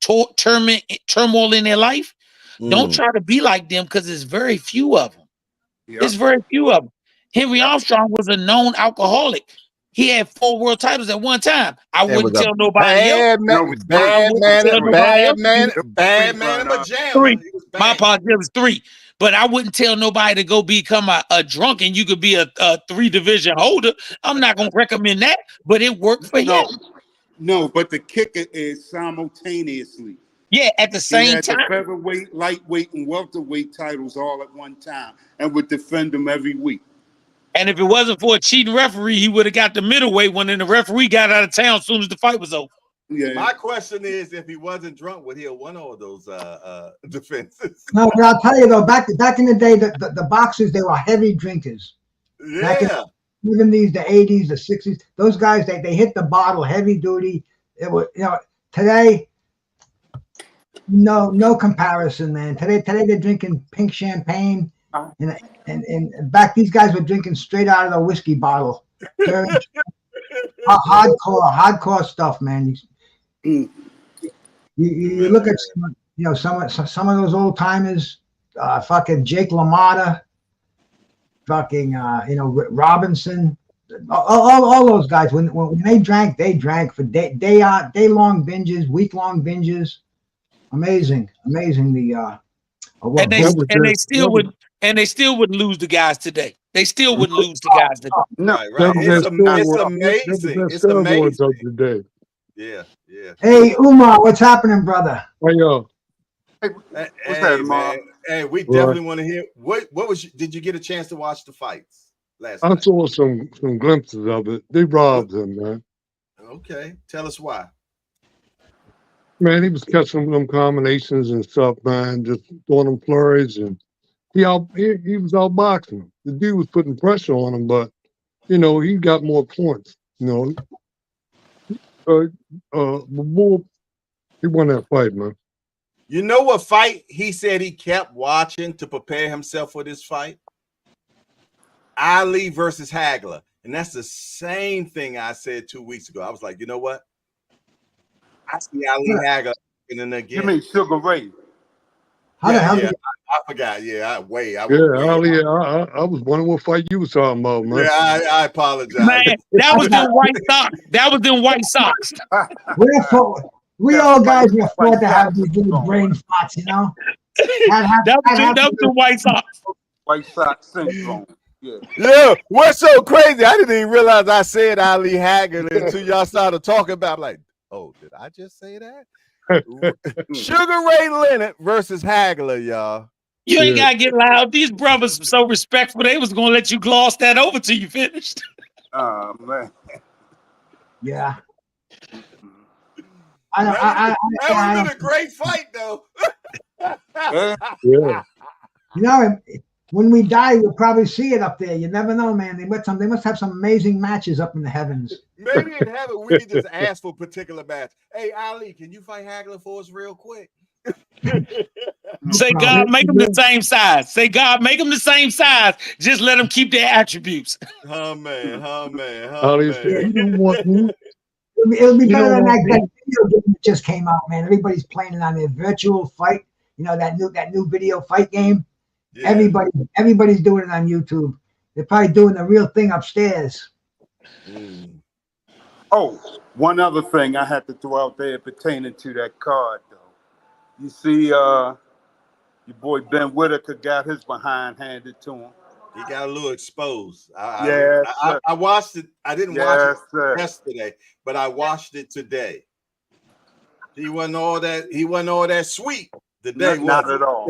turmoil in their life, don't try to be like them, because there's very few of them. Yeah. There's very few of them. Henry Yep. Armstrong was a known alcoholic. He had 4 world titles at one time. I wouldn't tell nobody else. Bad man, No, it's bad three. man, Tell nobody else. bad man, but, pajama. 3. He was My bad. apologies, it was 3. But I wouldn't tell nobody to go become a drunk and you could be a 3 division holder. I'm not gonna recommend that, but it worked for him. No, but the kicker is simultaneously. Yeah, at the He same had the time. featherweight, lightweight, and welterweight titles all at one time, and would defend them every week. And if it wasn't for a cheating referee, he would have got the middleweight one, and the referee got out of town as soon as the fight was over. Yeah. My question is, if he wasn't drunk, would he have won all those defenses? No, but I'll tell you though, back in the day, the boxers, they were heavy drinkers. Yeah. Even the 80s, the 60s, those guys, they hit the bottle heavy duty. It was, today, no comparison, man. Today they're drinking pink champagne, and back these guys were drinking straight out of the whiskey bottle. Hardcore stuff, man. You look at some of those old timers, fucking Jake LaMotta, fucking Robinson, all those guys. When they drank for day long binges, week long binges. Amazing. And they still wouldn't lose the guys today. They still wouldn't lose the guys today. No, Right. It's amazing. It's amazing. Yeah. Hey, Umar, what's happening, brother? Hey, yo. Hey, what's that, man? Hey, we definitely want to hear what was. Did you get a chance to watch the fights last I night? saw some glimpses of it. They robbed him, man. Okay, tell us why. Man, he was catching them combinations and stuff, man, just throwing them flurries, and he was outboxing him. The dude was putting pressure on him, but he got more points. Bivol, he won that fight, man. You know what fight he said he kept watching to prepare himself for this fight? Ali versus Hagler. And that's the same thing I said 2 weeks ago. I was like, you know what? I see Ali Hagler and then again. You mean Sugar Ray? I forgot. I was wondering what fight you was talking about, man. Yeah, I apologize. Man, that was them white socks. That was them white socks. We all guys were afford to have these little brain spots, That was the white socks. White Sox syndrome. Yeah, what's so crazy? I didn't even realize I said Ali Hagler until y'all started talking about. I'm like, oh, did I just say that? Sugar Ray Leonard versus Hagler, y'all. You ain't gotta get loud. These brothers are so respectful. They was gonna let you gloss that over till you finished. Oh man. Yeah. That would have been a great fight, though. Yeah. When we die, we'll probably see it up there. You never know, man. They must have some amazing matches up in the heavens. Maybe in heaven we can just ask for a particular match. Hey, Ali, can you fight Hagler for us real quick? Say, God, make them the same size. Say, God, make them the same size. Just let them keep their attributes. Oh man. It'll be better than that video game that just came out, man. Everybody's playing it on their virtual fight. That new video fight game. Yeah. Everybody's doing it on YouTube. They're probably doing the real thing upstairs. Oh, one other thing I had to throw out there pertaining to that card, though. You see, your boy Ben Whitaker got his behind handed to him. He got a little exposed. I watched it. I didn't watch it yesterday, but I watched it today. He wasn't all that sweet today. Not at all.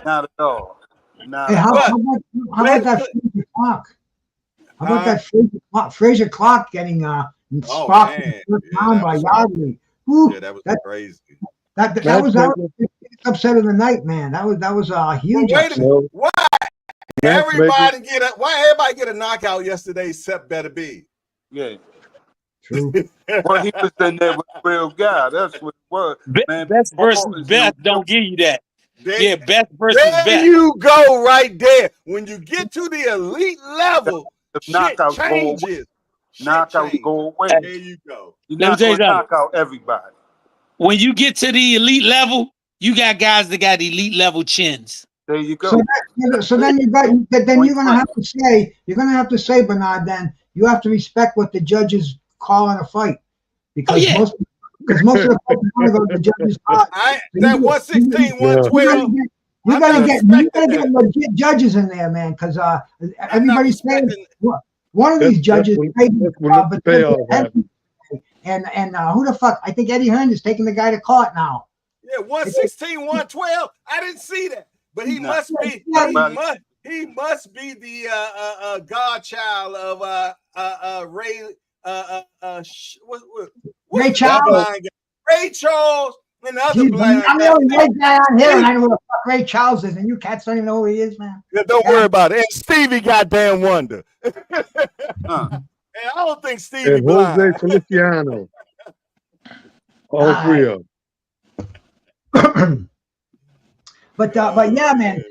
Not at all. Nah. Hey, how But about that Fraser Clark? How about that Fraser Clark getting sparked in the man, first yeah, round that by was Yardley? Woo, that was that crazy. that was Matchmaker. the biggest upset of the night, man. That was a But huge wait a upset. minute, No, why matchmaker. everybody get a knockout yesterday except Beterbiev? Yeah. True. Well, he was in there with a real guy. That's what it was. Man, Best versus Bivol is no best don't joke. give you that. There, Yeah, best versus there best. you go, right there. When you get to the elite level, The shit knockouts go away. changes. Shit Knockouts changes. go away. There you go. You're Let me not tell you going to something. knock out everybody. When you get to the elite level, you got guys that got elite level chins. There you go. So then you're gonna have to say, Bernard. Then you have to respect what the judges call in a fight, because yeah. most of the folks want to go to the judges' spot. That 116, You 112. gotta I'm not get respecting that. legit judges in there, man, because I'm not everybody's saying respecting. one of these judges That's when the payoff happens. and who the fuck? I think Eddie Hearn is taking the guy to court now. Yeah, 116, 112. I didn't see that, but he No. must be. He must be the godchild of Ray. What's Ray the Charles. blind guy? Ray Charles and the other Jeez, blind I'm the guy. only white guy on here, and I know who the fuck Ray Charles is, and you cats don't even know who he is, man. Yeah, don't worry about it. And Stevie goddamn Wonder. Huh. And I don't think Stevie And blind. Jose Feliciano. All three of them. But yeah, man,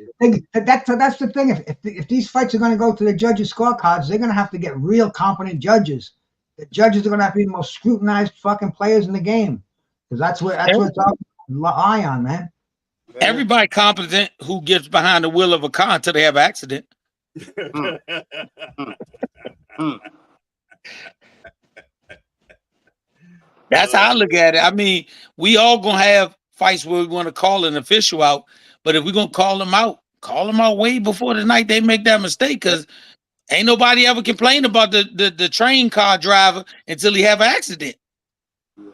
that's the thing. If these fights are going to go to the judges' scorecards, they're going to have to get real competent judges. The judges are going to have to be the most scrutinized fucking players in the game, because that's what it's all eye on, man. Everybody competent who gets behind the wheel of a car until they have an accident. That's how I look at it. I mean, we all gonna have fights where we want to call an official out, but if we're gonna call them out way before the night they make that mistake, because ain't nobody ever complained about the train car driver until he have an accident. Yeah.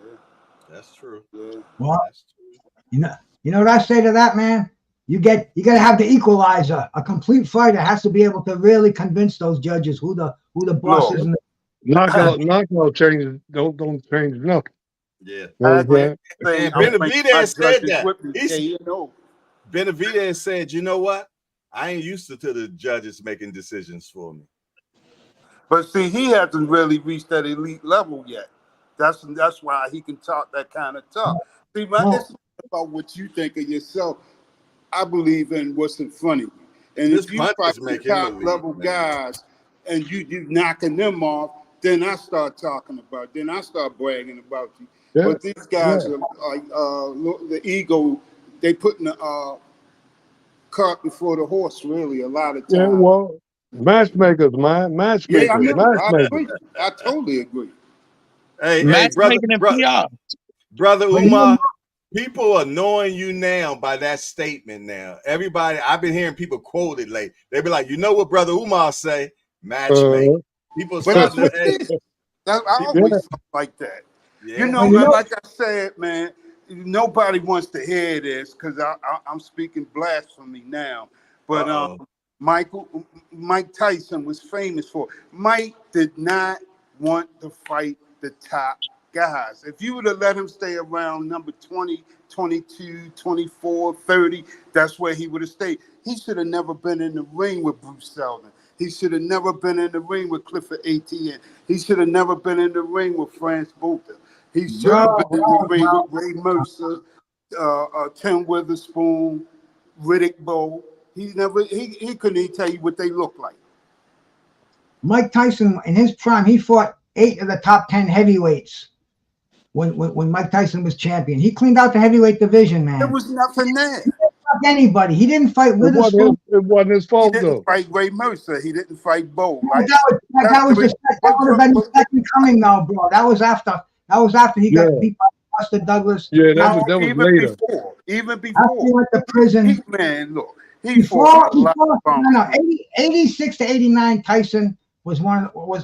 That's true. Yeah. Well, That's true. you know what I say to that, man? You got to have the equalizer. A complete fighter has to be able to really convince those judges who the boss is. Knockout changes don't change nothing. Yeah. You know And Benavidez said that. Benavidez said, you know what? I ain't used to the judges making decisions for me. But see, he hasn't really reached that elite level yet. That's why he can talk that kind of talk. See, it's not about what you think of yourself. I believe in what's in front of you. And This if you fight the top level guys and you knocking them off, then I start talking about it. Then I start bragging about you. Yeah. But these guys are like the ego, they putting the cart before the horse, really, a lot of times. Yeah, well, matchmakers, man. Matchmakers. Yeah, Matchmakers. I totally agree. Hey, Matchmaking and brother Umar, people are knowing you now by that statement now. Everybody, I've been hearing people quote it late. They be like, you know what brother Umar say? Matchmaking. People But start I always felt like that. Yeah. You know, like I said, man, nobody wants to hear this because I'm speaking blasphemy now. But Mike Tyson was famous for it. Mike did not want to fight the top guys. If you would have let him stay around number 20, 22, 24, 30, that's where he would have stayed. He should have never been in the ring with Bruce Seldon. He should have never been in the ring with Clifford ATN. He should have never been in the ring with France Botha. He should have been in the ring with Ray Mercer, Tim Witherspoon, Riddick Bowe. He couldn't even tell you what they look like. Mike Tyson, in his prime, he fought 8 of the top 10 heavyweights when Mike Tyson was champion. He cleaned out the heavyweight division, man. There was nothing there. He didn't fight anybody. He didn't fight Witherspoon. It wasn't his fault, He didn't though. fight Ray Mercer. He didn't fight Bowe. Right? That would have been the second coming now, bro. That was after he got beat by Buster Douglas. Yeah, that was later. Even before. After he went to prison. Man, look. Before 86 to 89, Tyson was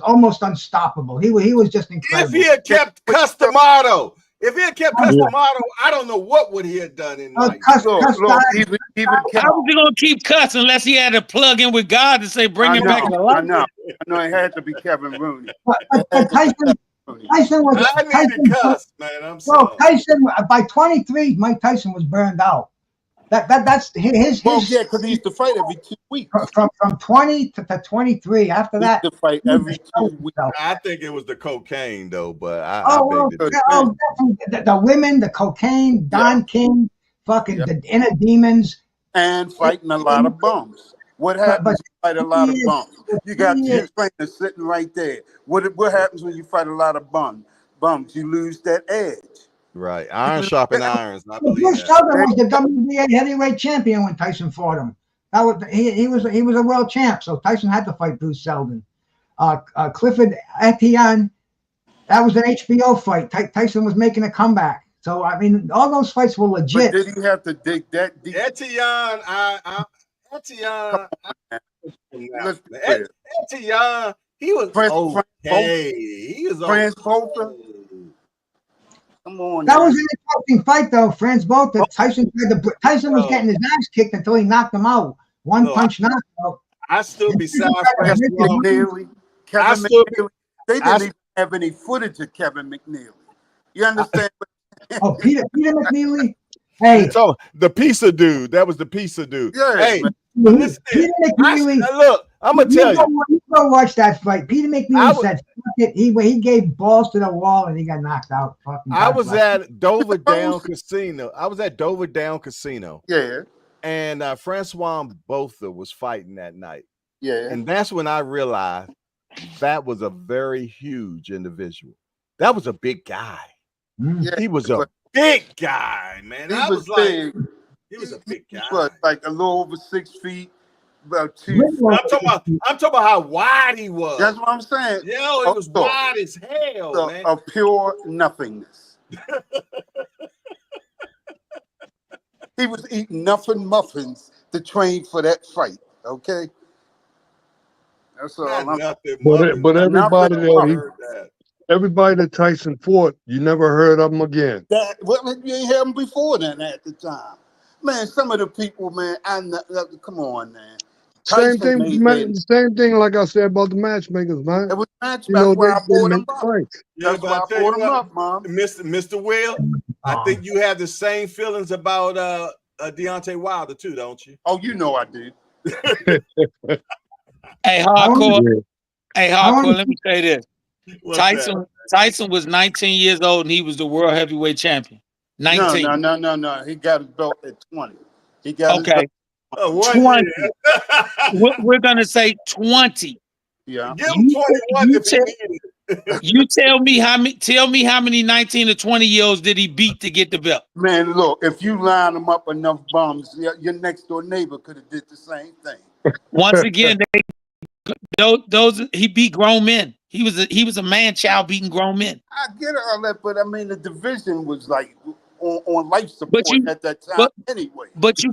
almost unstoppable. He was just incredible. If he had kept Customato, If he had kept Cus D'Amato, I don't know what would he have done in life. Look, even How was he gonna keep Cuss unless he had to plug in with God to say bring him back to life? I know it had to be Kevin Rooney. But Tyson was I need to Cuss, man. I'm well, sorry. Tyson by 23, Mike Tyson was burned out. That's his. Well, yeah, because he used to fight every 2 weeks. From 20 to 23. After He that, used to fight every 2 weeks. I think it was the cocaine though, but Definitely. The women, the cocaine, Don King, fucking the inner demons, and fighting a lot of bums. What happens when you fight a lot of bums? You got two trainers sitting right there. What happens when you fight a lot of bums? You lose that edge. Right, iron sharpen irons. I believe Bruce that. Seldon was the WBA heavyweight champion when Tyson fought him. That was he was a world champ, so Tyson had to fight Bruce Seldon. Clifford Etienne, that was an HBO fight. Tyson was making a comeback. So I mean, all those fights were legit. But did he have to dig that deep? Etienne, Etienne, he was okay. He was Franz Botha. Come on. That was an interesting fight, though. Franz Botha. Tyson was getting his ass kicked until he knocked him out. One punch knockout. I stood beside Franz McNeely. Kevin McNeely. They didn't even have any footage of Kevin McNeely. You understand? Peter McNeely. Hey, so the pizza dude. That was the pizza dude. Yeah, hey, listen, Peter McNeely. Look, I'm gonna tell you. You go watch that fight. Peter McNeely said he gave balls to the wall and he got knocked out. I was at Dover Down Casino. Yeah. And Francois Botha was fighting that night. Yeah. And that's when I realized that was a very huge individual. That was a big guy. Yeah, he was a big guy, man. He was big. He was a big guy. He was like a little over 6 feet, about 2. I'm talking about how wide he was. That's what I'm saying. Yo, it was wide as hell, man. A pure nothingness. He was eating nothing muffins to train for that fight. Okay. That's all. But everybody that Tyson fought, you never heard of them again. You ain't heard them before then at the time. Man, some of the people, man, come on, man. Same thing like I said about the matchmakers, man. It was matchmakers where I brought them up. That's why I brought them up, Mom. Mr. Will, I think you have the same feelings about Deontay Wilder too, don't you? Oh, you know I do. Hey, hardcore. Let me say this. Tyson was 19 years old and he was the world heavyweight champion. 19. No. He got his belt at 20. He got his belt 20. We're gonna say 20. Yeah. Give him 21 if he needed it. You tell me how many 19 to 20-year-olds did he beat to get the belt? Man, look, if you line them up enough bums, your next door neighbor could have did the same thing. Once again, he beat grown men. He was a man child beating grown men. I get all that, but I mean the division was like on life support at that time anyway. But you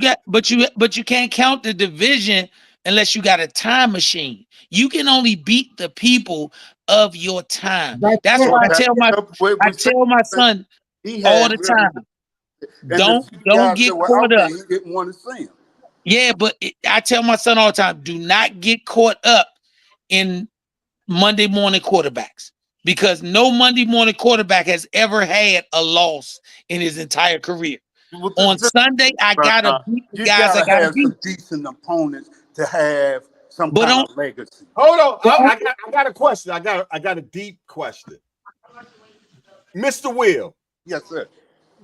can't count the division unless you got a time machine. You can only beat the people of your time. That's why I tell my son all the time. Don't get caught up. He didn't want to see him. Yeah, but I tell my son all the time, do not get caught up in Monday morning quarterbacks, because no Monday morning quarterback has ever had a loss in his entire career. On Sunday, I gotta beat the guys I gotta beat. Some decent opponents to have some kind of legacy. Hold on, I got a question. I got a deep question, Mr. Will. Yes, sir.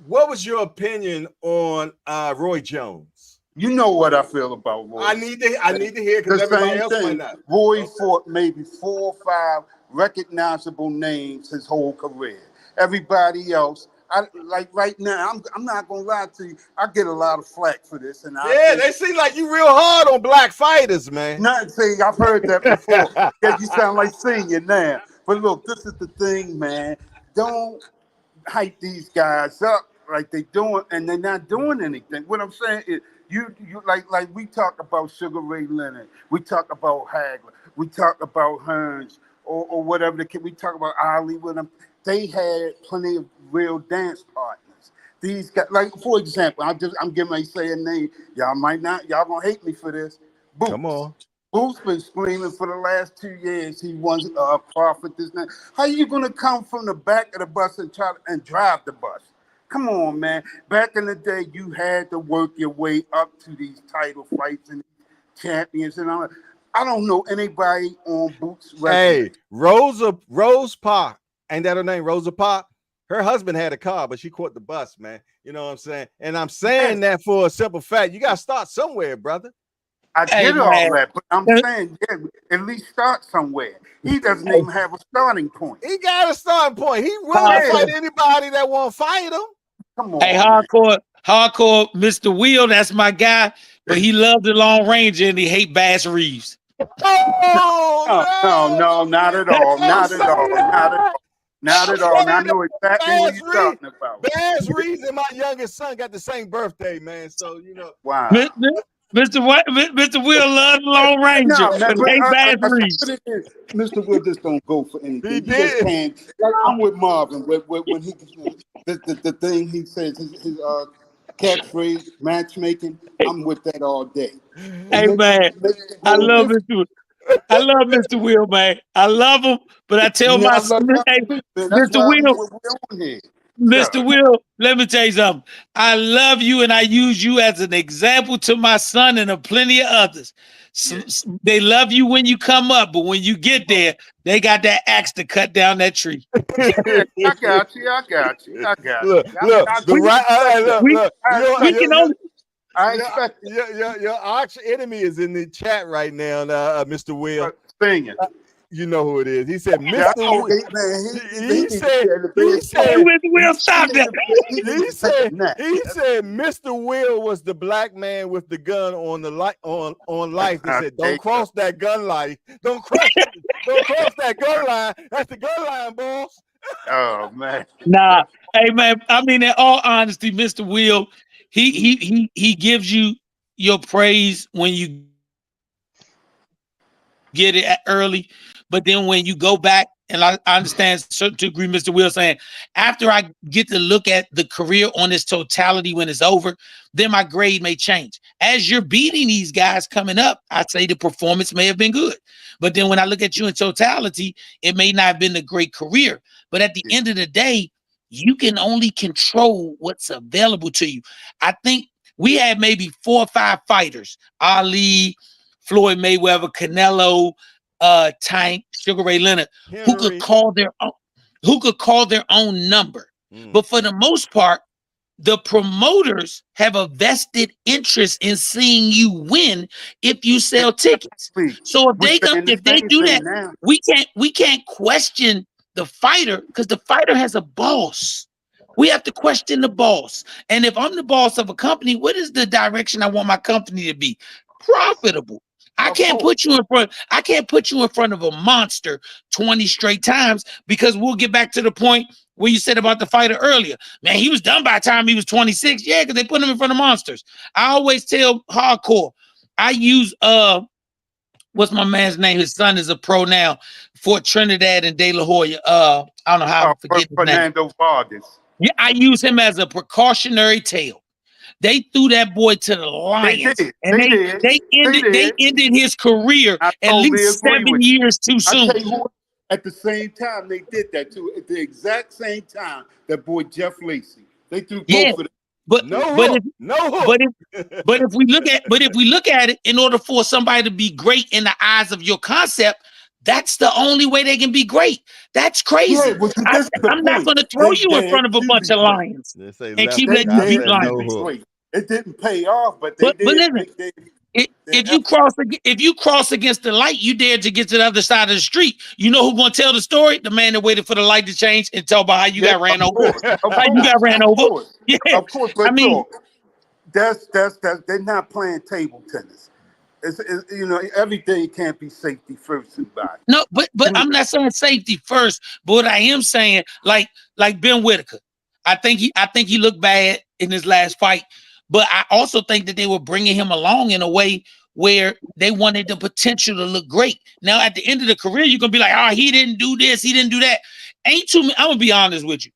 What was your opinion on Roy Jones? You know what I feel about Roy. I need to hear, because everybody else might not. Roy fought maybe 4 or 5 recognizable names his whole career. Everybody else, like right now, I'm not gonna lie to you. I get a lot of flack for this, and they seem like you real hard on black fighters, man. Not saying I've heard that before. That you sound like senior now. But look, this is the thing, man. Don't hype these guys up like they doing, and they're not doing anything. What I'm saying is, you like we talk about Sugar Ray Leonard, we talk about Hagler, we talk about Hearns, or whatever. We talk about Ali with them. They had plenty of real dance partners. These guys, like for example, I'm giving my say a name. Y'all might not, y'all gonna hate me for this. Boots. Come on. Boots been screaming for the last 2 years. He wants a prophet. This and that. How you gonna come from the back of the bus and try and drive the bus? Come on, man. Back in the day, you had to work your way up to these title fights and champions and all. I don't know anybody on Boots. Hey, Rose Park. Ain't that her name? Rosa Park. Her husband had a car, but she caught the bus, man. You know what I'm saying? And I'm saying that for a simple fact. You got to start somewhere, brother. I get all that, but I'm saying, yeah, at least start somewhere. He doesn't even have a starting point. He got a starting point. He willing to fight anybody that want to fight him. Come on. Hey, hardcore Mr. Will, that's my guy, but he loved the Long Ranger and he hate Bass Reeves. Oh, no, not at all. Not at all. Not at all. Not at all. And I know exactly what you're talking about. Bass Reeves and my youngest son got the same birthday, man. So, you know. Wow. Mr. Will loved the Long Ranger. No, man, but hate Bass Reeves. Mr. Will just don't go for anything. He just can't. Like, I'm with Marvin when he the thing he says, his catchphrase, matchmaking, I'm with that all day. Hey, man, I love Mr. Will, man. I love him, but I tell my son, hey, Mr. Will, let me tell you something. I love you and I use you as an example to my son and plenty of others. They love you when you come up, but when you get there, they got that axe to cut down that tree. I got you. I expect your arch enemy is in the chat right now, Mr. Will. Singing. You know who it is. He said, Mr. Will. He said, Will, stop that. He said, Mr. Will was the black man with the gun on the on life. He said, don't cross that gun line. Don't cross that gun line. That's the gun line, boss. Oh man. Nah, hey man. I mean, in all honesty, Mr. Will, he gives you your praise when you get it early, but then when you go back, and I understand to agree, Mr. Will saying, after I get to look at the career on its totality when it's over, then my grade may change. As you're beating these guys coming up, I'd say the performance may have been good. But then when I look at you in totality, it may not have been a great career. But at the end of the day, you can only control what's available to you. I think we had maybe 4 or 5 fighters, Ali, Floyd Mayweather, Canelo, Tank, Sugar Ray Leonard, who could call their own number. But for the most part, the promoters have a vested interest in seeing you win if you sell tickets. So if they do that, we can't question the fighter, because the fighter has a boss. We have to question the boss. And if I'm the boss of a company, what is the direction I want my company to be? Profitable. I can't put you in front of a monster 20 straight times, because we'll get back to the point where you said about the fighter earlier. Man, he was done by the time he was 26. Yeah, because they put him in front of monsters. I always tell hardcore, I use what's my man's name? His son is a pro now for Trinidad and De La Hoya. I don't know how I forget his Fernando name. Vargas. Yeah, I use him as a precautionary tale. They threw that boy to the lions, they ended his career at least 7 years too soon. At the same time, they did that too. At the exact same time, that boy Jeff Lacey. They threw both of them. But if we look at it, in order for somebody to be great in the eyes of your concept, that's the only way they can be great. That's crazy. Yeah, I'm not going to throw you in front of a bunch of lions and keep letting you beat lions. It didn't pay off, but listen, if you cross against the light, you dare to get to the other side of the street. You know who's going to tell the story? The man that waited for the light to change and tell about how you got ran over. How you got ran over. Yeah, of course. But I mean, look, that's they're not playing table tennis. It's everything can't be safety first and back. No, but I'm not saying safety first. But what I am saying, like Ben Whitaker, I think he looked bad in his last fight. But I also think that they were bringing him along in a way where they wanted the potential to look great. Now, at the end of the career, you're gonna be like, oh, he didn't do this, he didn't do that. Ain't too many. I'm gonna be honest with you.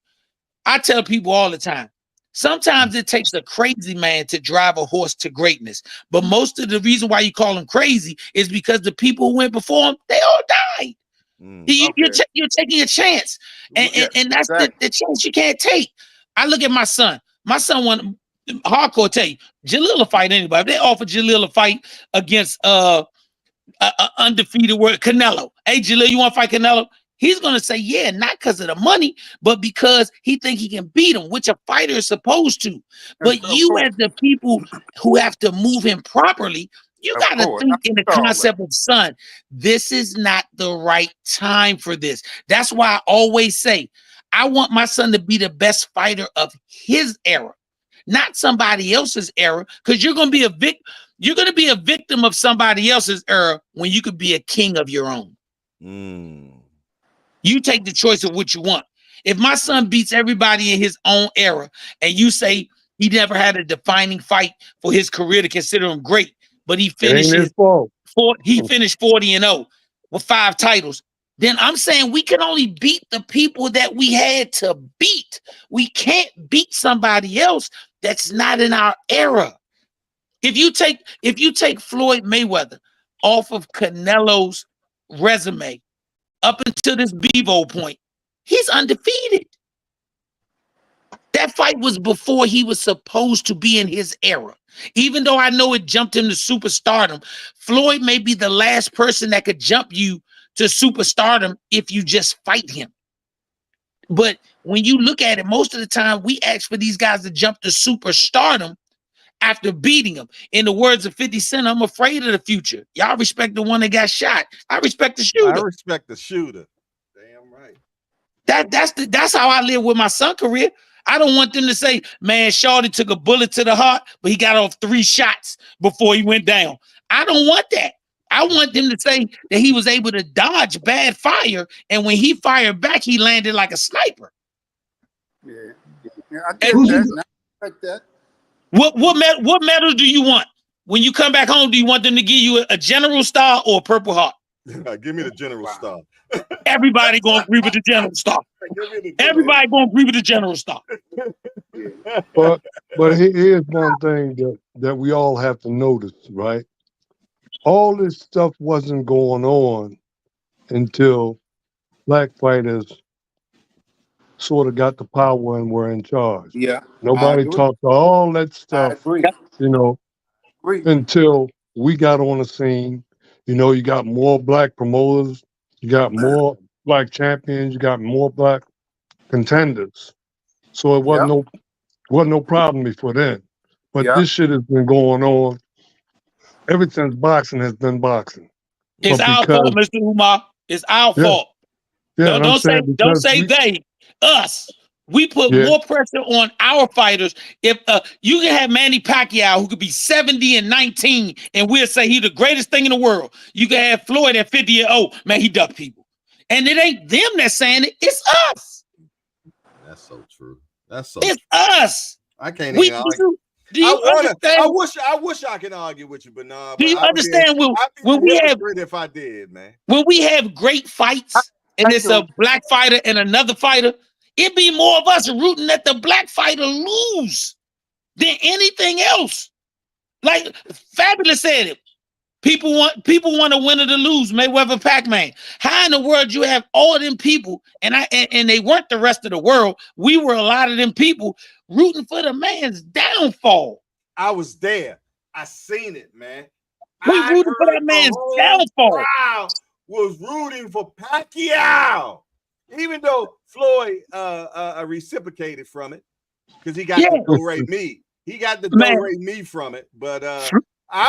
I tell people all the time, sometimes it takes a crazy man to drive a horse to greatness. But most of the reason why you call him crazy is because the people who went before him, they all died. You're taking a chance. And that's the chance you can't take. I look at my son. My son won hardcore tell you, Jalil will fight anybody. If they offer Jalil a fight against undefeated word Canelo. Hey, Jalil, you want to fight Canelo? He's going to say, yeah, not because of the money, but because he think he can beat him, which a fighter is supposed to. But you as the people who have to move him properly, you got to think in the concept of, son, this is not the right time for this. That's why I always say, I want my son to be the best fighter of his era, not somebody else's era, because you're going to be a victim of somebody else's era when you could be a king of your own. You take the choice of what you want. If my son beats everybody in his own era and you say he never had a defining fight for his career to consider him great, but he finished finished 40-0 with 5 titles, then I'm saying we can only beat the people that we had to beat. We can't beat somebody else that's not in our era. If you take Floyd Mayweather off of Canelo's resume up until this Bivol point, he's undefeated. That fight was before he was supposed to be in his era. Even though I know it jumped him to superstardom, Floyd may be the last person that could jump you to superstardom if you just fight him. But when you look at it, most of the time we ask for these guys to jump to superstardom after beating him. In the words of 50 Cent, I'm afraid of the future. Y'all respect the one that got shot. I respect the shooter. I respect the shooter. Damn right. That's how I live with my son career. I don't want them to say, man, Shawty took a bullet to the heart, but he got off 3 shots before he went down. I don't want that. I want them to say that he was able to dodge bad fire, and when he fired back, he landed like a sniper. Yeah, I get that. I like that. What medal do you want? When you come back home, do you want them to give you a General Star or a Purple Heart? Give me the General Star. Everybody gonna agree with the General Star. Everybody gonna agree with the General Star. But here's one thing that we all have to notice, right? All this stuff wasn't going on until black fighters sort of got the power and were in charge. Yeah. Nobody talked to all that stuff, until we got on the scene. You got more black promoters, you got more black champions, you got more black contenders. So it wasn't no problem before then. But this shit has been going on ever since boxing has been boxing. It's our fault, Mr. Umar. It's our fault. Yeah, don't say they, us. We put more pressure on our fighters. If you can have Manny Pacquiao, who could be 70-19, and we'll say he's the greatest thing in the world. You can have Floyd at 50-0. Man, he ducked people. And it ain't them that's saying it. It's us. That's so true. It's us. I can't even argue. Do you understand? I wish I could argue with you, but no. Do you understand when we have if I did, man? When we have great fights and it's a black fighter and another fighter, it'd be more of us rooting that the black fighter lose than anything else. Like Fabulous said it. People want to win or to lose, Mayweather, Pac-Man. How in the world you have all of them people, and they weren't the rest of the world. We were a lot of them people rooting for the man's downfall. I was there. I seen it, man. We rooted for that man's downfall. Crowd was rooting for Pacquiao, even though Floyd reciprocated from it because he got the do-re me. He got the do-re me from it, but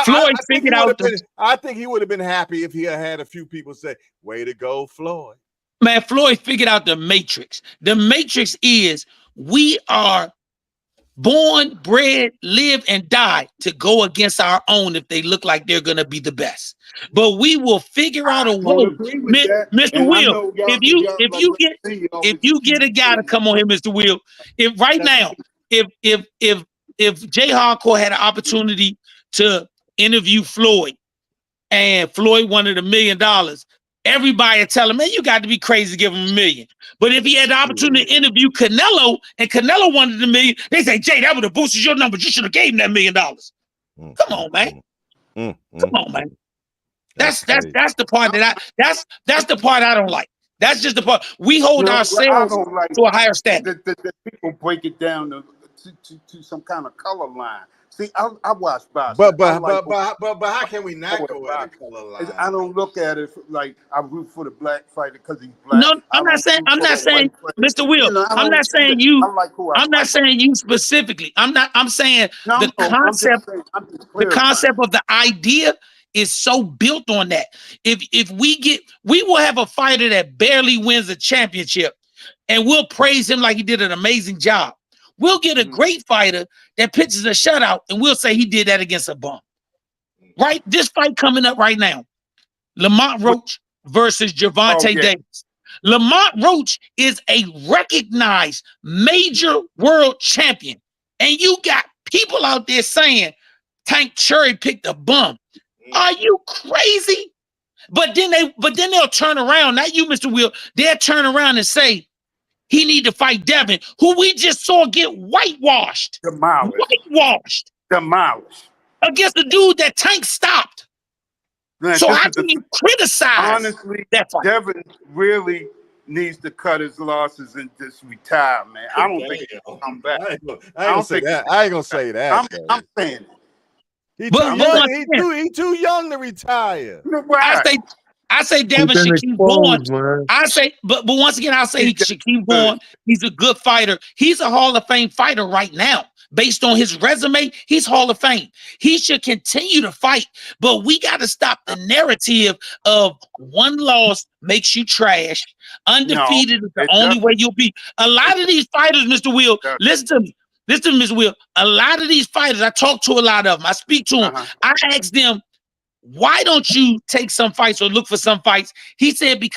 Floyd figured out. I think he would have been happy if he had a few people say, "Way to go, Floyd." Man, Floyd figured out the matrix. The matrix is we are born, bred, live, and die to go against our own if they look like they're gonna be the best. But we will figure out a way, Mr. Will. If you get a guy to come on here, Mr. Will, if Jay Hardcore had an opportunity to interview Floyd and Floyd wanted $1 million, everybody tell him, man, you got to be crazy to give him $1 million. But if he had the opportunity to interview Canelo and Canelo wanted $1 million, they say, Jay, that would have boosted your numbers. You should have gave him that $1 million. Come on, man. Come on, man. That's the part that's the part I don't like. That's just the part. We hold ourselves to a higher standard. The people break it down to some kind of color line. See, I watch boxing. But how can we not go at a color line? I don't look at it like I root for the black fighter because he's black. No, I'm not saying, Mr. Will, you know, I'm not saying you. I'm not saying you specifically. I'm saying the concept. The concept of the idea is so built on that. If we will have a fighter that barely wins a championship, and we'll praise him like he did an amazing job. We'll get a great fighter that pitches a shutout, and we'll say he did that against a bum. Right? This fight coming up right now, Lamont Roach versus Gervonta Davis. Lamont Roach is a recognized major world champion, and you got people out there saying Tank cherry picked a bum. Are you crazy? But then they'll turn around. Not you, Mr. Will. They'll turn around and say he need to fight Devin, who we just saw get whitewashed. Demolished against the dude that Tank stopped. Man, so how can you criticize? Honestly, that fight? Devin really needs to cut his losses and just retire, man. I don't think he'll come back. I ain't gonna say that. I'm saying it. He's too young to retire. I say Devin should keep going. I say, but once again, I'll say he should keep going. He's a good fighter. He's a Hall of Fame fighter right now. Based on his resume, he's Hall of Fame. He should continue to fight, but we got to stop the narrative of one loss makes you trash. Undefeated is the only way you'll be. A lot of these fighters, Mr. Will, listen to me. Listen to me, Mr. Will. A lot of these fighters, I talk to a lot of them. I speak to them. I ask them, why don't you take some fights or look for some fights? He said, they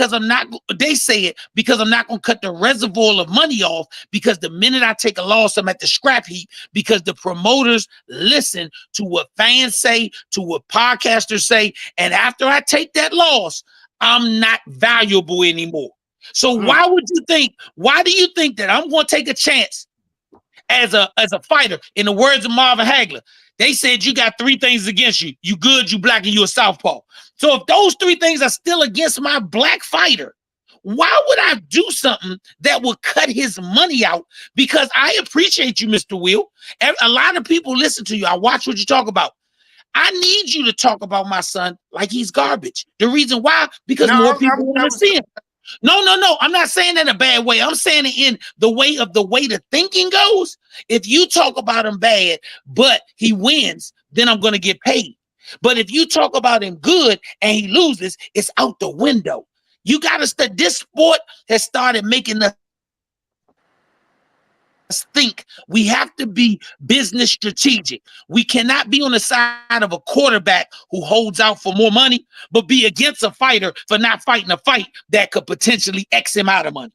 say it because I'm not going to cut the reservoir of money off, because the minute I take a loss, I'm at the scrap heap, because the promoters listen to what fans say, to what podcasters say. And after I take that loss, I'm not valuable anymore. So why do you think that I'm going to take a chance as a fighter? In the words of Marvin Hagler, they said you got 3 things against you. You good, you black, and you a southpaw. So if those 3 things are still against my black fighter, why would I do something that would cut his money out? Because I appreciate you, Mr. Will. A lot of people listen to you. I watch what you talk about. I need you to talk about my son like he's garbage. The reason why, because more people want to see him. No. I'm not saying that in a bad way. I'm saying it in the way the thinking goes. If you talk about him bad, but he wins, then I'm going to get paid. But if you talk about him good and he loses, it's out the window. You got to this sport has started making us think we have to be business strategic. We cannot be on the side of a quarterback who holds out for more money, but be against a fighter for not fighting a fight that could potentially X him out of money.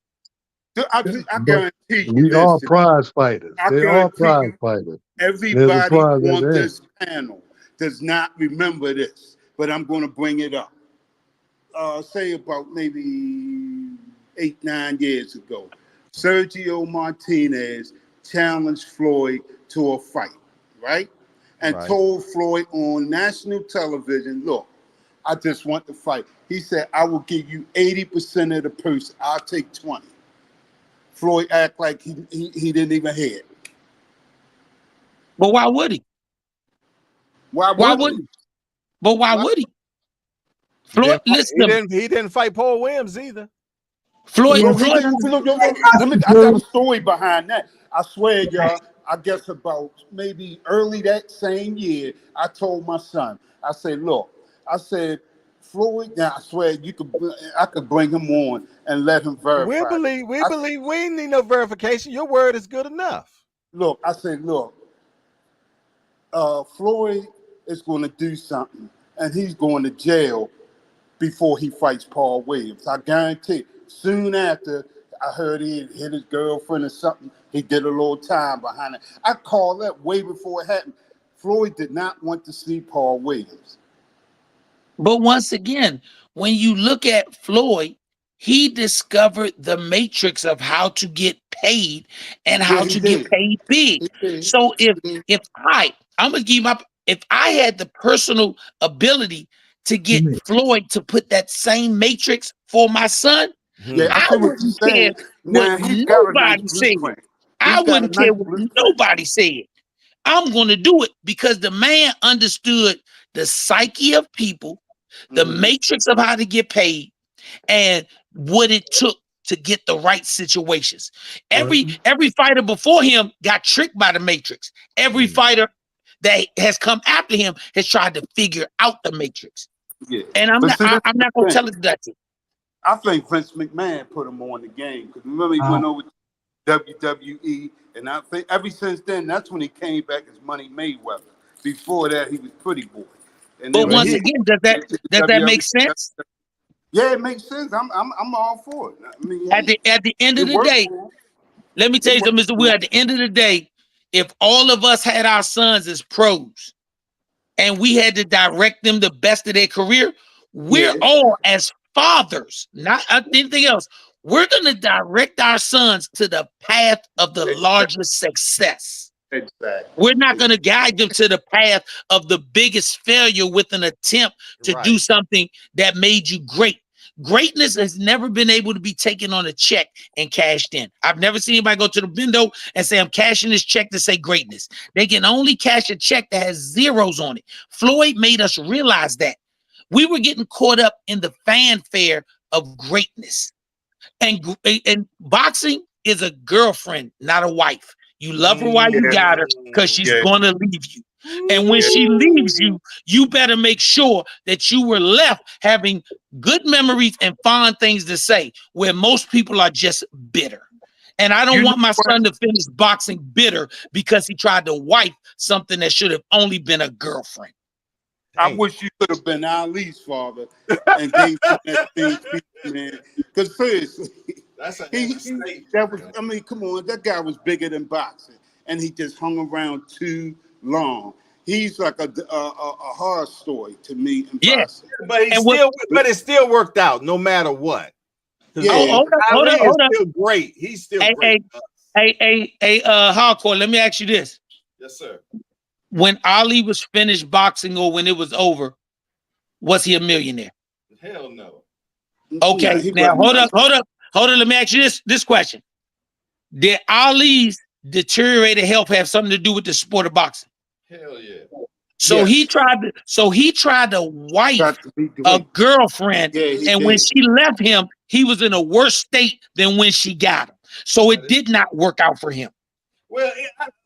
I guarantee you. We are prize fighters. They are prize fighters. Everybody on this panel does not remember this, but I'm going to bring it up. Say about maybe 8-9 years ago, Sergio Martinez challenged Floyd to a fight, right? And told Floyd on national television, look, I just want to fight. He said, I will give you 80% of the purse. I'll take 20. Floyd act like he didn't even hear it. But why would he? Why would he? But why would he? Floyd, listen. He didn't fight Paul Williams either. Floyd. I got a story behind that. I swear, y'all. I guess about maybe early that same year, I told my son, I said, look, Floyd, now I swear I could bring him on and let him verify. We believe we ain't need no verification. Your word is good enough. Look, I said, Floyd is going to do something, and he's going to jail before he fights Paul Williams. I guarantee. Soon after, I heard he had hit his girlfriend or something. He did a little time behind it. I called that way before it happened. Floyd did not want to see Paul Williams. But once again, when you look at Floyd, he discovered the matrix of how to get paid and Yeah, how he to get did. paid big. He did. So He did. if I'm gonna give you my if I had the personal ability to get Mhm. Floyd to put that same matrix for my son, Yeah, I I see what you're wouldn't care saying. what Now he's got a nice nobody said. blueprint. I He's got a wouldn't care nice what blueprint. nobody said. I'm going to do it because the man understood the psyche of people, the Mhm. matrix of how to get paid, and what it took to get the right situations. Every fighter before him got tricked by the matrix. Every fighter that has come after him has tried to figure out the matrix. Yeah, And I'm but not see, this I'm is not the going to thing. tell it that. I think Vince McMahon put him on the game because remember he went over to WWE, and I think ever since then that's when he came back as Money Mayweather. Before that, he was Pretty Boy, and But then when once he again, to does the that make WWE, sense? yeah, it makes sense. I'm all for it. I mean, At hey, the end of it the worked day, for him. let me tell It you worked something, Mr. for Will. him. At the end of the day, if all of us had our sons as pros and we had to direct them the best of their career, we're Yeah, all as fathers, not anything else. We're going to direct our sons to the path of the largest success. We're not exactly. going to guide them to the path of the biggest failure with an attempt to do Right. something that made you great. Greatness has never been able to be taken on a check and cashed in. I've never seen anybody go to the window and say, I'm cashing this check to say greatness. They can only cash a check that has zeros on it. Floyd made us realize that. We were getting caught up in the fanfare of greatness. And boxing is a girlfriend, not a wife. You love her while you Yeah, got her because she's yeah, going to leave you. And when yeah. she leaves you, you better make sure that you were left having good memories and fond things to say, where most people are just bitter. And I don't You know want my what? son to finish boxing bitter because he tried to wife something that should have only been a girlfriend. I Dang. wish you could have been Ali's father and gave him that same speech, man. Because seriously, That's an he understatement. that was. I mean, come on, that guy was bigger than boxing, and he just hung around too long. He's like a horror story to me in Yeah. boxing. And what But it still worked out no matter what. Because oh, Yeah, Ali is hold up. still great. He's still Hey, great. hardcore, let me ask you this. Yes, sir. When Ali was finished boxing or when it was over, was he a millionaire? Hell no. nah, Okay, he now wasn't none. hold up. Let me ask you this question: did Ali's deteriorated health have something to do with the sport of boxing? Hell yeah. So Yes, he tried to wife got to be a great. girlfriend, Yeah, he and when did. she left him, he was in a worse state than when she got him. So it did not work out for him. Well,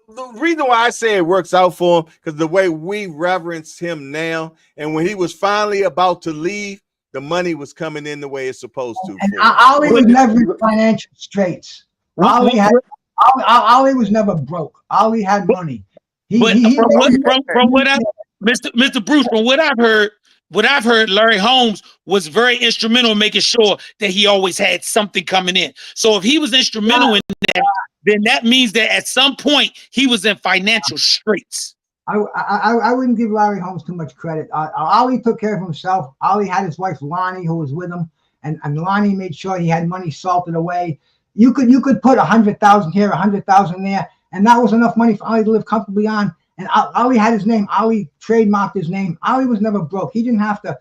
the reason why I say it works out for him because the way we reverence him now, and when he was finally about to leave, the money was coming in the way it's supposed to. And For him. Ali was never in financial straits. Ali was never broke. Ali had money. But He from what I, Mr. Bruce, from what I've heard, Larry Holmes was very instrumental in making sure that he always had something coming in. So if he was instrumental in that, then that means that at some point he was in financial straits. I wouldn't give Larry Holmes too much credit. Ali took care of himself. Ali had his wife Lonnie, who was with him, and Lonnie made sure he had money salted away. You could put 100,000 here, 100,000 there, and that was enough money for Ali to live comfortably on. And Ali had his name. Ali trademarked his name. Ali was never broke. He didn't have to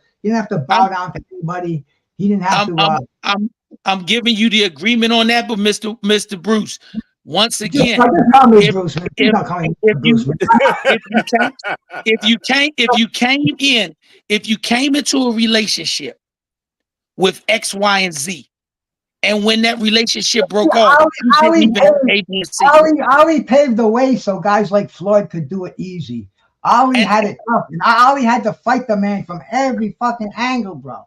bow down to anybody. He didn't have to. I'm giving you the agreement on that, but Mr. Bruce, once again, Just call me if, Bruce, man. if, Don't call me if Bruce, you man. if you came into a relationship with X, Y, and Z, and when that relationship broke off, you didn't even have A, B, and C. Ali paved the way so guys like Floyd could do it easy. Ali had it tough, and Ali had to fight the man from every fucking angle, bro.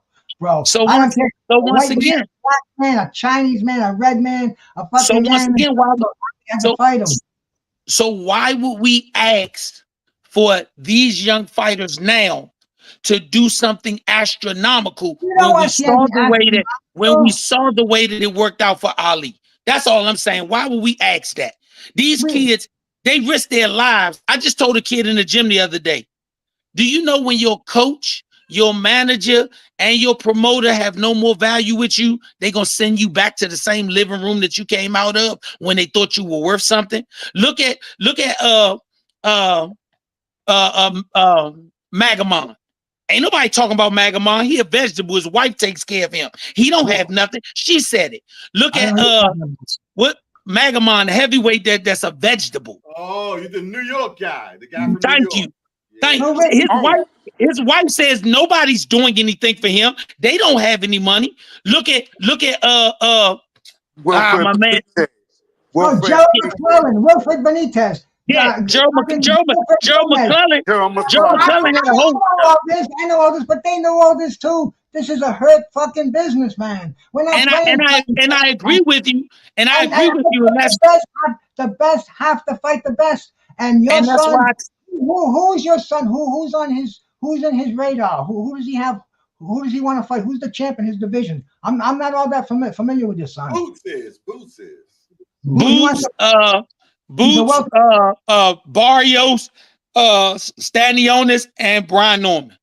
So I don't care. once White again, man, a black man, a Chinese man, a red man, a fucking so once man. again, Had to fight him. So why would we ask for these young fighters now to do something astronomical when we saw the way that it worked out for Ali? That's all I'm saying. Why would we ask that? These kids, they risk their lives. I just told a kid in the gym the other day, do you know when your coach your manager and your promoter have no more value with you, they're gonna send you back to the same living room that you came out of when they thought you were worth something. Look at Magamon. Ain't nobody talking about Magamon. He a vegetable. His wife takes care of him. He don't have nothing. She said it. Look at what Magamon, the heavyweight that's a vegetable. Oh, you're the New York guy, the guy from Thank New you. York. Thank No, you. wait. His wife says nobody's doing anything for him. They don't have any money. Look at my man. Oh, Joe McClellan, Wilfred Benitez. Yeah, Joe McClellan had a whole. I know all this, but they know all this too. This is a hurt fucking business, man. We're not playing. I agree with you. And I agree with you. And that's the best have to fight the best. And your son, who's your son? Who's in his radar? Who does he have? Who does he want to fight? Who's the champ in his division? I'm not all that familiar with your son. Boots is. Barrios, Stanionis, and Brian Norman.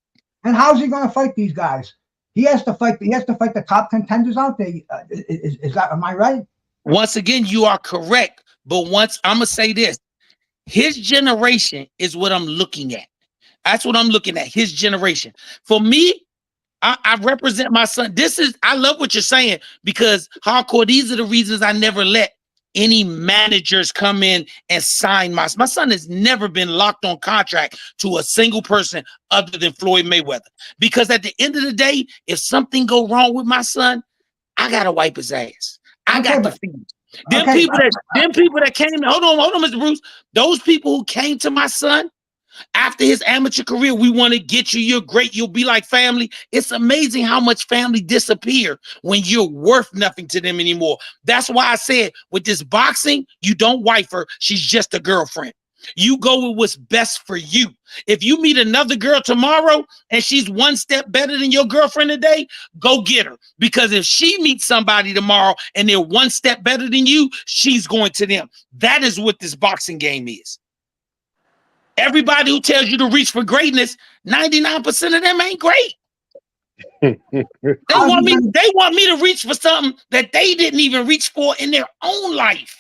And how's he going to fight these guys? He has to fight the top contenders out there. Is that, am I right? Once again, you are correct. But I'm gonna say this: his generation is what I'm looking at. That's what I'm looking at. His generation. For me, I represent my son. I love what you're saying, because hardcore, these are the reasons I never let any managers come in and sign my son has never been locked on contract to a single person other than Floyd Mayweather. Because at the end of the day, if something go wrong with my son, I gotta wipe his ass. I got to feed him. Them people that came, hold on, Mr. Bruce. Those people who came to my son after his amateur career, we want to get you. You're great. You'll be like family. It's amazing how much family disappear when you're worth nothing to them anymore. That's why I said with this boxing, you don't wife her. She's just a girlfriend. You go with what's best for you. If you meet another girl tomorrow and she's one step better than your girlfriend today, go get her. Because if she meets somebody tomorrow and they're one step better than you, she's going to them. That is what this boxing game is. Everybody who tells you to reach for greatness, 99% of them ain't great. They want me to reach for something that they didn't even reach for in their own life.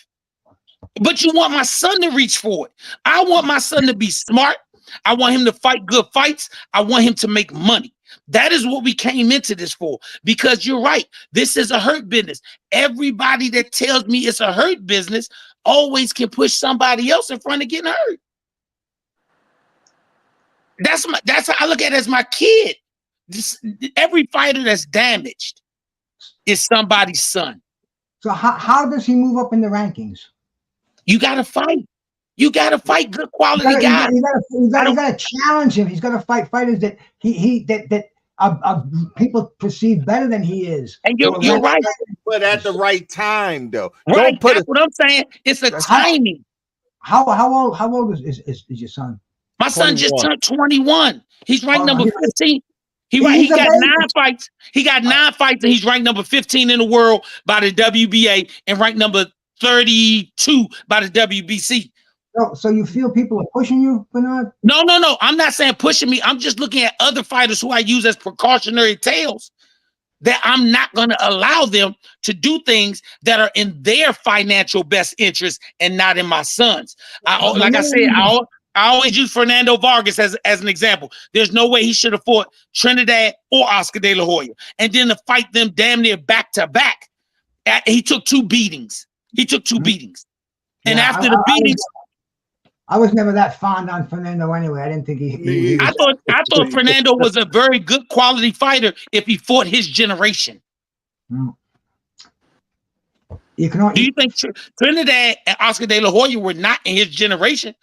But you want my son to reach for it. I want my son to be smart. I want him to fight good fights. I want him to make money. That is what we came into this for. Because you're right. This is a hurt business. Everybody that tells me it's a hurt business always can push somebody else in front of getting hurt. That's how I look at it as my kid. Every fighter that's damaged is somebody's son. So how does he move up in the rankings? You gotta fight. You gotta fight good quality guys. You gotta challenge him. He's gotta fight fighters that people perceive better than he is. And you're right. But at the right time, though. Right. That's what I'm saying. It's a timing. How old is your son? My son just turned 21. He's ranked number 15. He got 9 fights. He got 9 fights, and he's ranked number 15 in the world by the WBA and ranked number 32 by the WBC. So you feel people are pushing you, Bernard? No. I'm not saying pushing me. I'm just looking at other fighters who I use as precautionary tales that I'm not going to allow them to do things that are in their financial best interest and not in my son's. I always use Fernando Vargas as an example. There's no way he should have fought Trinidad or Oscar De La Hoya. And then to fight them damn near back to back, he took 2 beatings. And after the beatings, I was never that fond on Fernando anyway. I didn't think he I thought Fernando was a very good quality fighter if he fought his generation. Mm. Do you think Trinidad and Oscar De La Hoya were not in his generation?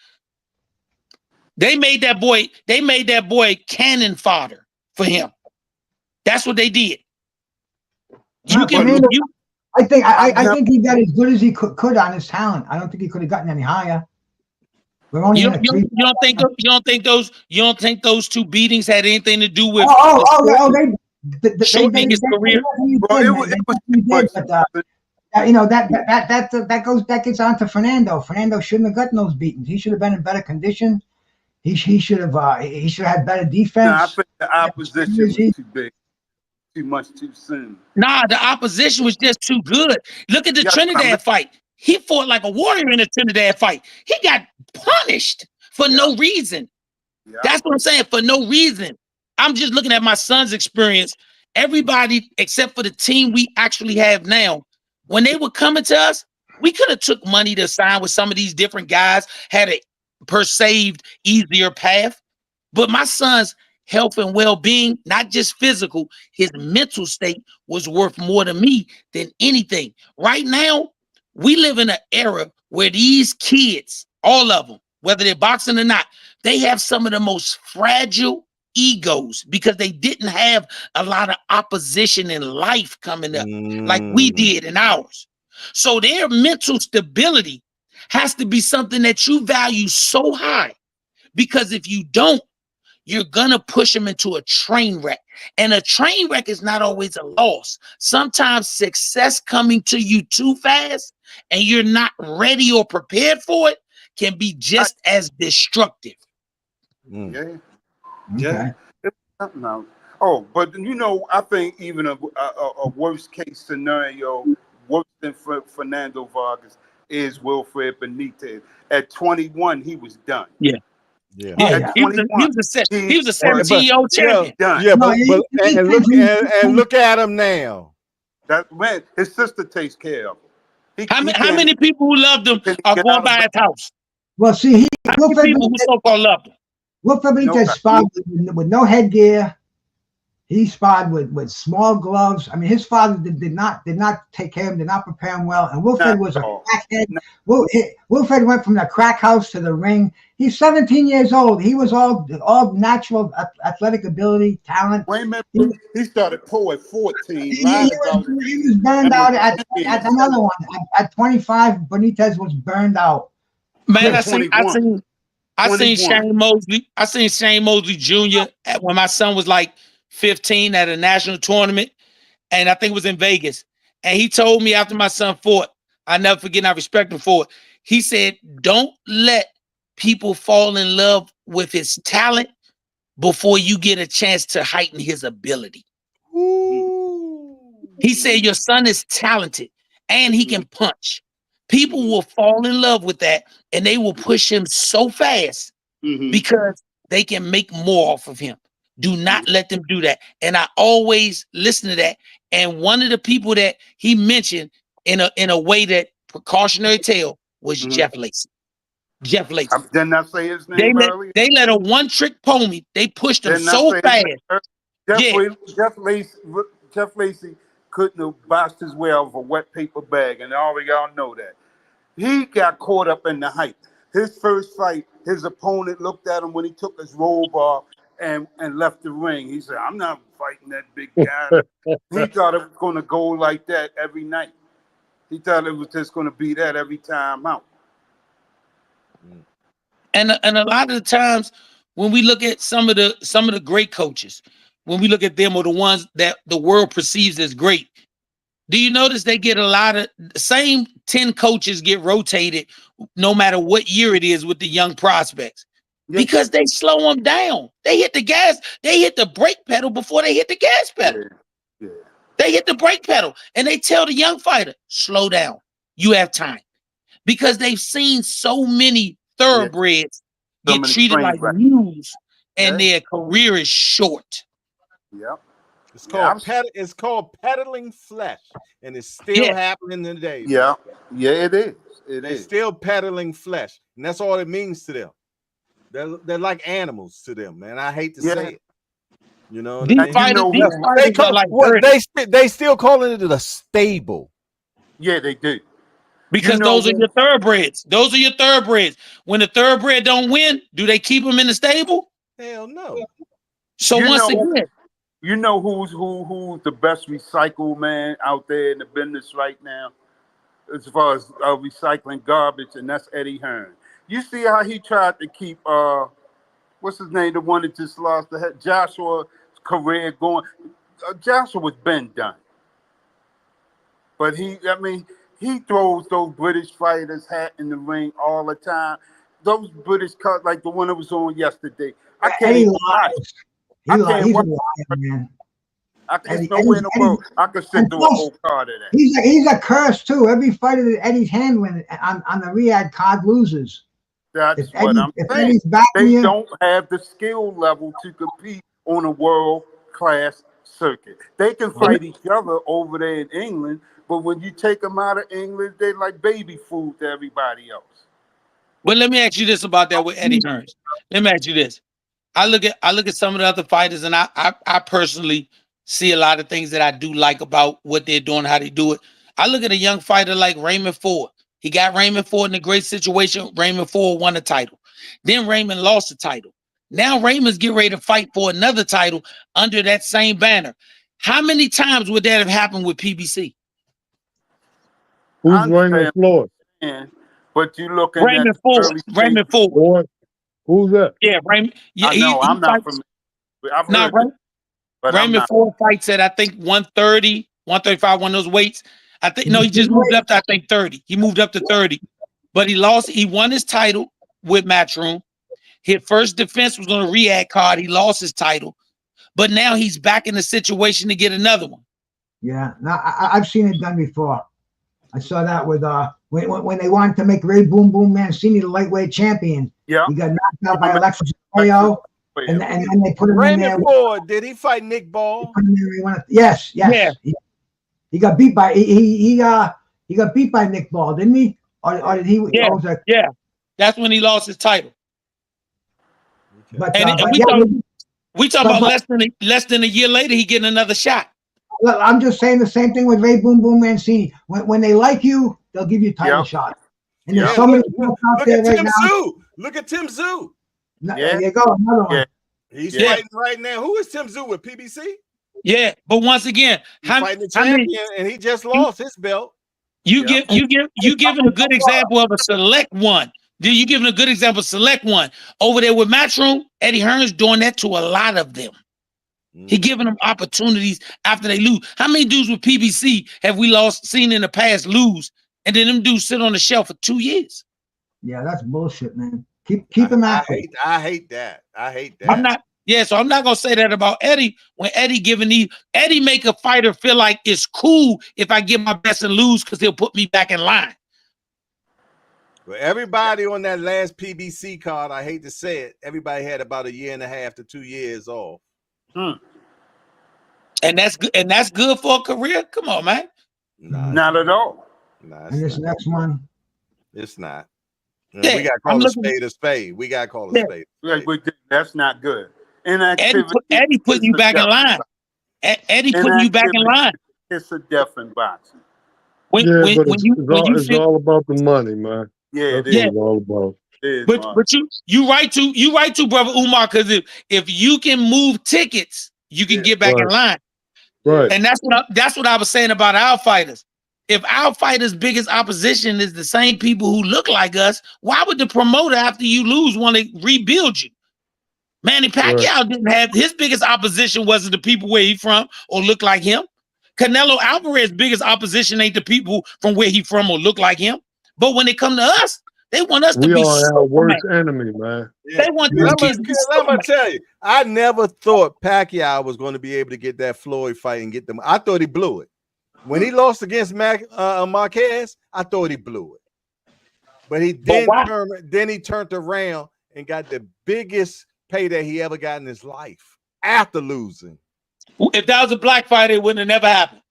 They made that boy cannon fodder for him. That's what they did. I think he got as good as he could on his talent. I don't think he could have gotten any higher. You don't think those 2 beatings had anything to do with shortening his career? That gets on to Fernando. Fernando shouldn't have gotten those beatings. He should have been in better condition. He should have had better No, I defense. think the opposition was too big, too much too soon. Nah, the opposition was just too good. Look at the Yeah, Trinidad fight. He fought like a warrior in the Trinidad fight. He got punished for no reason. yeah. That's what I'm saying, for no reason. I'm just looking at my son's experience. Everybody except for the team we actually have now, when they were coming to us, we could have took money to sign with some of these different guys, had a perceived easier path. But my son's health and well-being, not just physical, his mental state was worth more to me than anything. Right now, we live in an era where these kids, all of them, whether they're boxing or not, they have some of the most fragile egos because they didn't have a lot of opposition in life coming up like we did in ours. So their mental stability has to be something that you value so high, because if you don't, you're gonna push them into a train wreck. And a train wreck is not always a loss. Sometimes success coming to you too fast and you're not ready or prepared for it can be just as destructive. Yeah. Yeah. No. Oh, but you know, I think even a worst case scenario, worse than Fernando Vargas, is Wilfred Benitez. At 21, he was done. Yeah. Yeah. Oh, At yeah. He was a 21, 17-year-old champion. done. Yeah, No, but he- and look at him now. That man, his sister takes care of him. How many people who loved him can't are get going out of by bed. his house? Well, see, How many people who so-called loved him? Wilfred Benitez Nobody. sparred with no headgear. He sparred with small gloves. I mean, his father did not take care of him, did not prepare him well. And Wilfred Not was a at all. crackhead. Wilfred went from the crack house to the ring. He's 17 years old. He was all natural athletic ability, talent. Wait a minute, he started pro at 14. He Lied about it. was burned out at another one. At 25, Benitez was burned out. Man, I 21. seen 21. Shane Mosley. I seen Shane Mosley Jr. When my son was like 15 at a national tournament, and I think it was in Vegas. And he told me after my son fought, I never forget, and I respect him for it. He said, "Don't let people fall in love with his talent before you get a chance to heighten his ability." He said, "Your son is talented and he can punch. People will fall in love with that and they will push him so fast because they can make more off of him. Do not let them do that." And I always listen to that. And one of the people that he mentioned in a way that precautionary tale was Jeff Lacey. Jeff Lacey. Didn't I say his name earlier? They let a one-trick pony. They pushed him Didn't I so say his fast. name earlier? Jeff Lacey couldn't have boxed his way out of a wet paper bag, and all of y'all know that. He got caught up in the hype. His first fight, his opponent looked at him when he took his robe off and left the ring. He said, "I'm not fighting that big guy." He thought it was going to go like that every night. He thought it was just going to be that every time out. And a lot of the times when we look at some of the great coaches, when we look at them or the ones that the world perceives as great, do you notice they get a lot of the same 10 coaches get rotated no matter what year it is with the young prospects? Because they slow them down. They hit the gas, they hit the brake pedal before they hit the gas pedal. Yeah. They hit the brake pedal and they tell the young fighter, slow down. You have time. Because they've seen so many thoroughbreds get treated like mules and their career is short. Yep. It's called peddling flesh, and it's still happening today. Yeah, it is. It's still peddling flesh, and that's all it means to them. They're like animals to them, man. I hate to say it. You know, they still calling it a stable. Yeah, they do. Because those are your thoroughbreds. Those are your thoroughbreds. When the thoroughbred don't win, do they keep them in the stable? Hell no. So once again, you know who's the best recycle man out there in the business right now, as far as recycling garbage, and that's Eddie Hearn. You see how he tried to keep what's his name, the one that just lost the head, Joshua's career going. Joshua was been done, but he throws those British fighters hat in the ring all the time. those British cards, like the one that was on yesterday. I can't Eddie even watch. lies. I He's can't a watch. liar, man. There's nowhere in the world I could sit and through a plus, whole card of that. he's a curse too. Every fighter that Eddie's handling on the Riyadh card loses. That's what I'm If saying. Eddie's backing They you, don't have the skill level to compete on a world class circuit. They can fight each other over there in England, but when you take them out of England, they're like baby food to everybody else. But let me ask you this about that with Eddie Hearns. Let me ask you this. I look at some of the other fighters, and I personally see a lot of things that I do like about what they're doing, how they do it. I look at a young fighter like Raymond Ford. He got Raymond Ford in a great situation. Raymond Ford won a title. Then Raymond lost the title. Now Raymond's getting ready to fight for another title under that same banner. How many times would that have happened with PBC? Who's Raymond Floyd? But you looking Raymond at Ford. Raymond Ford. Who's that? Yeah, Raymond. Yeah, I know. I'm not familiar. I've heard Raymond, but Raymond Ford fights at I think 130, 135, one of those weights. I think no, he just moved up to I think 30. He moved up to 30, but he lost. He won his title with Matchroom. His first defense was on a Riyadh card. He lost his title, but now he's back in the situation to get another one. Yeah, now I've seen it done before. I saw that with when they wanted to make Ray Boom Boom Mancini the lightweight champion. Yeah, he got knocked out by Alexis Arroyo, and then they put him in there. Raymond Ford, did he fight Nick Ball? Yes. Yeah. He got beat by he got beat by Nick Ball, didn't he? Or did he? Yeah. That's when he lost his title. But, we talking about less than a year later, he getting another shot. Well, I'm just saying the same thing with Ray Boom Boom Mancini. When they like you, they'll give you title shots. And there's so many folks out there right now. Look at Tim Zhu. There you go, another one. He's fighting right now. Who is Tim Zhu with PBC? Yeah, but once again, he's fighting the champion, and he just lost his belt. You giving a good example of a select one. You giving a good example of select one over there with Matchroom? Eddie Hearns doing that to a lot of them. He giving them opportunities after they lose. How many dudes with PBC have we seen in the past lose, and then them dudes sit on the shelf for 2 years? Yeah, that's bullshit, man. Keep him active. I hate that. So I'm not gonna say that about Eddie. When Eddie make a fighter feel like it's cool if I give my best and lose because he'll put me back in line. Well, everybody on that last PBC card, I hate to say it, everybody had about 1.5 to 2 years off. And that's good for a career. Come on, man. Not at all. And this next one, it's not. Yeah, we got to call a spade a spade. We got to call a spade. That's not good. Eddie putting you back in line. Eddie putting you back in line. It's a death in boxing. It's all about the money, man. Yeah, it's all about. But you right too, brother Umar, because if you can move tickets, you can get back in line. Right. And that's what I was saying about our fighters. If our fighters' biggest opposition is the same people who look like us, why would the promoter, after you lose, want to rebuild you? Manny Pacquiao didn't have his biggest opposition wasn't the people where he from or look like him. Canelo Alvarez's biggest opposition ain't the people from where he from or look like him. But when it come to us, they want us to be our worst enemy, man. Yeah. They want these kids to be I'm gonna tell you, I never thought Pacquiao was going to be able to get that Floyd fight and get them. I thought he blew it. When he lost against Marquez, I thought he blew it. But he then he turned around and got the biggest payday he ever got in his life after losing. If that was a black fight, it wouldn't have never happened.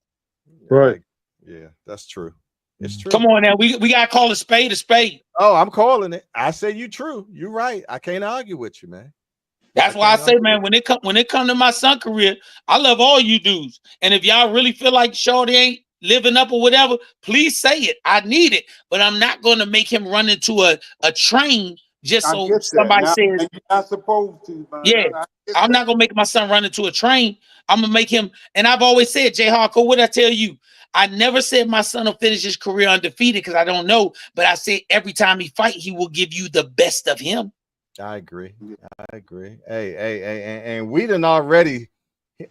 Right. Yeah, that's true. It's true. Come on now. We gotta call a spade a spade. Oh, I'm calling it. I say you true. You're right. I can't argue with you, man. That's why I say, man, when it come to my son career, I love all you dudes. And if y'all really feel like Shorty ain't living up or whatever, please say it. I need it. But I'm not gonna make him run into a train just so somebody says you're not supposed to, man. Yeah. I'm not gonna make my son run into a train. I'm gonna make him, and I've always said, Jay Hardcore, what I tell you? I never said my son will finish his career undefeated because I don't know, but I said every time he fight, he will give you the best of him. I agree. Hey, and we done already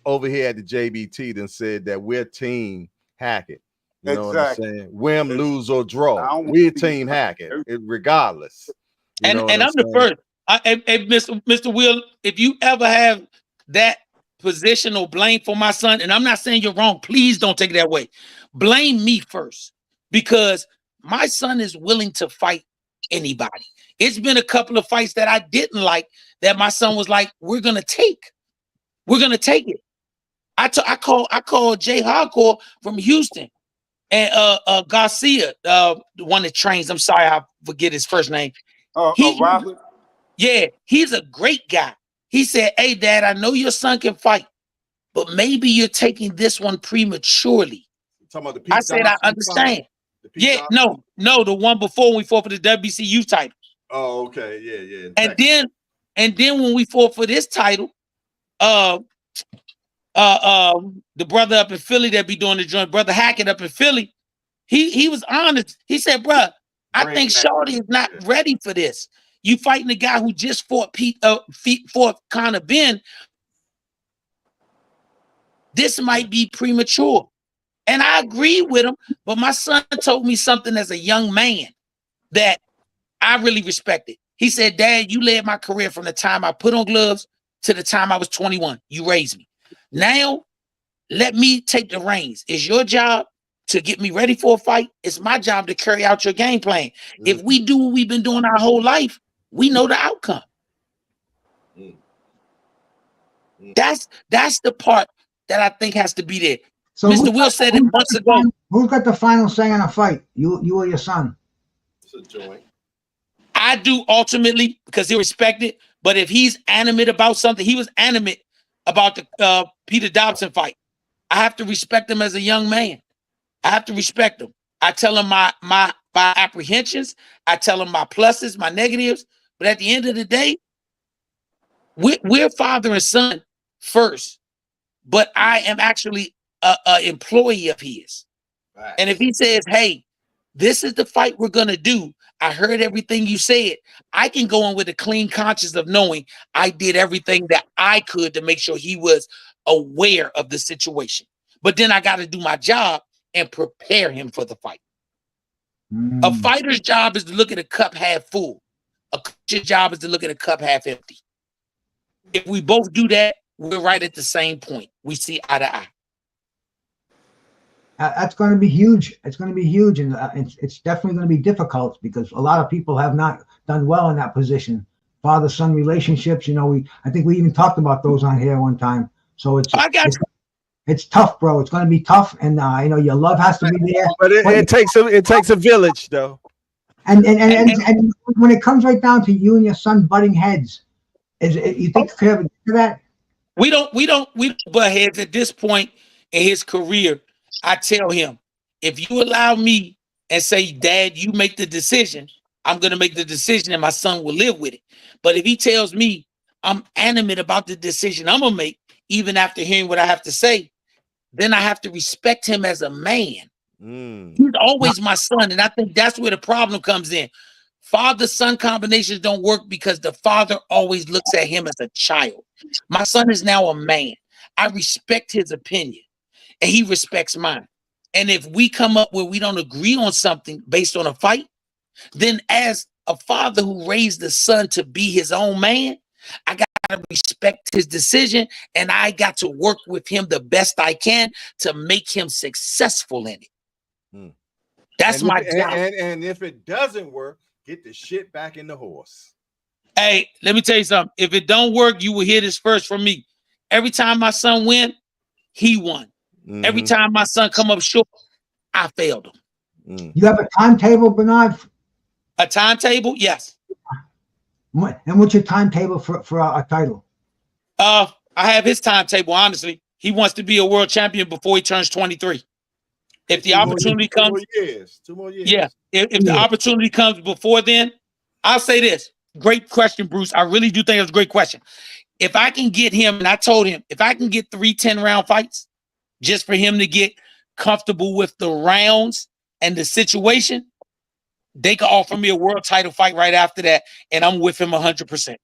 over here at the JBT done said that we're team Hackett. You know what I'm saying? Win, lose, or draw. We're team Hackett, regardless. You know what And I'm I'm the saying? first. Mr. Will, if you ever have that position or blame for my son, and I'm not saying you're wrong, please don't take it that way. Blame me first, because my son is willing to fight anybody. It's been a couple of fights that I didn't like that my son was like, "We're gonna take it." I called Jay Hardcore from Houston, and Garcia, the one that trains. I'm sorry, I forget his first name. Robert. Yeah, he's a great guy. He said, "Hey, Dad, I know your son can fight, but maybe you're taking this one prematurely." You talking about the I Pete said, "I Dobson fight? understand." The Pete Yeah, Dobson? no, the one before we fought for the WCU title, Oh, okay. Yeah, yeah. and then when we fought for this title, uh, the brother up in Philly that be doing the joint, brother Hackett up in Philly, he was honest. He said, "Bruh, I Brand think Hackett. Shorty is not Yeah. ready for this. You fighting the guy who just fought fought Conor Ben. This might be premature." And I agree with him, but my son told me something as a young man that I really respected. He said, "Dad, you led my career from the time I put on gloves to the time I was 21. You raised me. Now, let me take the reins. It's your job to get me ready for a fight. It's my job to carry out your game plan. If we do what we've been doing our whole life, we know the outcome." That's the part that I think has to be there. So Mr. Will said it months ago. Who's got the final say on a fight? You or your son? It's a joint. I do ultimately because he respected, but if he's animate about something, he was animate about the Peter Dobson fight. I have to respect him as a young man. I have to respect him. I tell him my apprehensions. I tell him my pluses, my negatives. But at the end of the day, we're father and son first. But I am actually a employee of his. Right. And if he says, "Hey, this is the fight we're gonna do. I heard everything you said," I can go in with a clean conscience of knowing I did everything that I could to make sure he was aware of the situation. But then I got to do my job and prepare him for the fight. A fighter's job is to look at a cup half full. A coach's job is to look at a cup half empty. If we both do that, we're right at the same point. We see eye to eye. That's going to be huge. It's going to be huge, and it's definitely going to be difficult because a lot of people have not done well in that position. Father-son relationships, I think we even talked about those on here one time. So it's tough, bro. It's going to be tough, and your love has to be there. But it takes a village, though. And when it comes right down to you and your son butting heads, you think that? We don't butt heads at this point in his career. I tell him, if you allow me and say, "Dad, you make the decision," I'm going to make the decision and my son will live with it. But if he tells me I'm animate about the decision I'm going to make, even after hearing what I have to say, then I have to respect him as a man. He's always my son. And I think that's where the problem comes in. Father-son combinations don't work because the father always looks at him as a child. My son is now a man. I respect his opinion and he respects mine. And if we come up where we don't agree on something based on a fight, then as a father who raised the son to be his own man, I got to respect his decision and I got to work with him the best I can to make him successful in it. That's my job. And if it doesn't work, get the shit back in the horse. Hey, let me tell you something. If it don't work, you will hear this first from me. Every time my son win, he won. Every time my son come up short, I failed him. You have a timetable, Bernard? A timetable? Yes. And what's your timetable for a title? I have his timetable, honestly. He wants to be a world champion before he turns 23. If the opportunity comes, 2 more years. Yeah. If the opportunity comes before then, I'll say this. Great question, Bruce. I really do think it's a great question. If I can get him, and I told him, if I can get 3 10-round fights just for him to get comfortable with the rounds and the situation, they could offer me a world title fight right after that, and I'm with him 100%.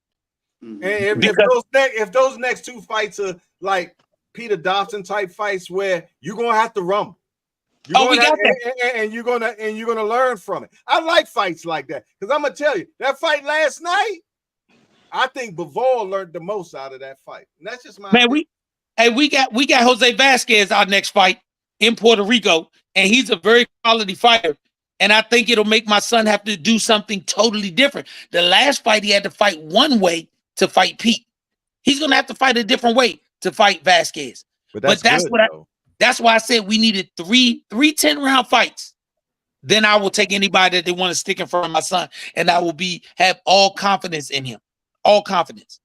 And if those next 2 fights are like Peter Dobson type fights where you're gonna have to rumble, You're we gonna, got that. and you're gonna learn from it. I like fights like that because I'm gonna tell you that fight last night. I think Bivol learned the most out of that fight. And that's just my Man, opinion. we got Jose Vasquez our next fight in Puerto Rico, and he's a very quality fighter. And I think it'll make my son have to do something totally different. The last fight he had to fight one way to fight Pete. He's gonna have to fight a different way to fight Vasquez. But But that's good, what though. that's why I said we needed three 10-round fights. Then I will take anybody that they want to stick in front of my son, and I will have all confidence in him. All confidence.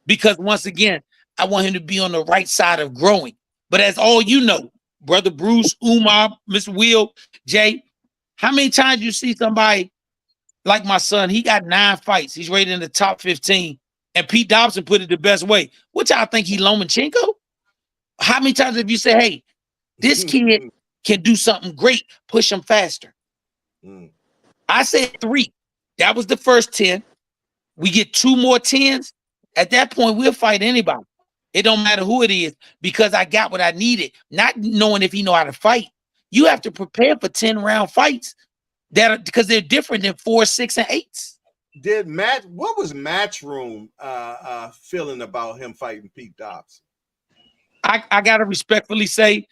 Because once again, I want him to be on the right side of growing. But as all you know, Brother Bruce, Umar, Mr. Will, Jay, how many times you see somebody like my son? He got 9 fights. He's rated in the top 15. And Pete Dobson put it the best way. What y'all think, he Lomachenko? How many times have you said, hey, this kid can do something great, push him faster? I said 3. That was the first 10. We get 2 more 10s. At that point, we'll fight anybody. It don't matter who it is, because I got what I needed. Not knowing if he know how to fight. You have to prepare for 10-round fights because they're different than 4, 6, and 8s. What was Matchroom feeling about him fighting Pete Dobson? I gotta respectfully say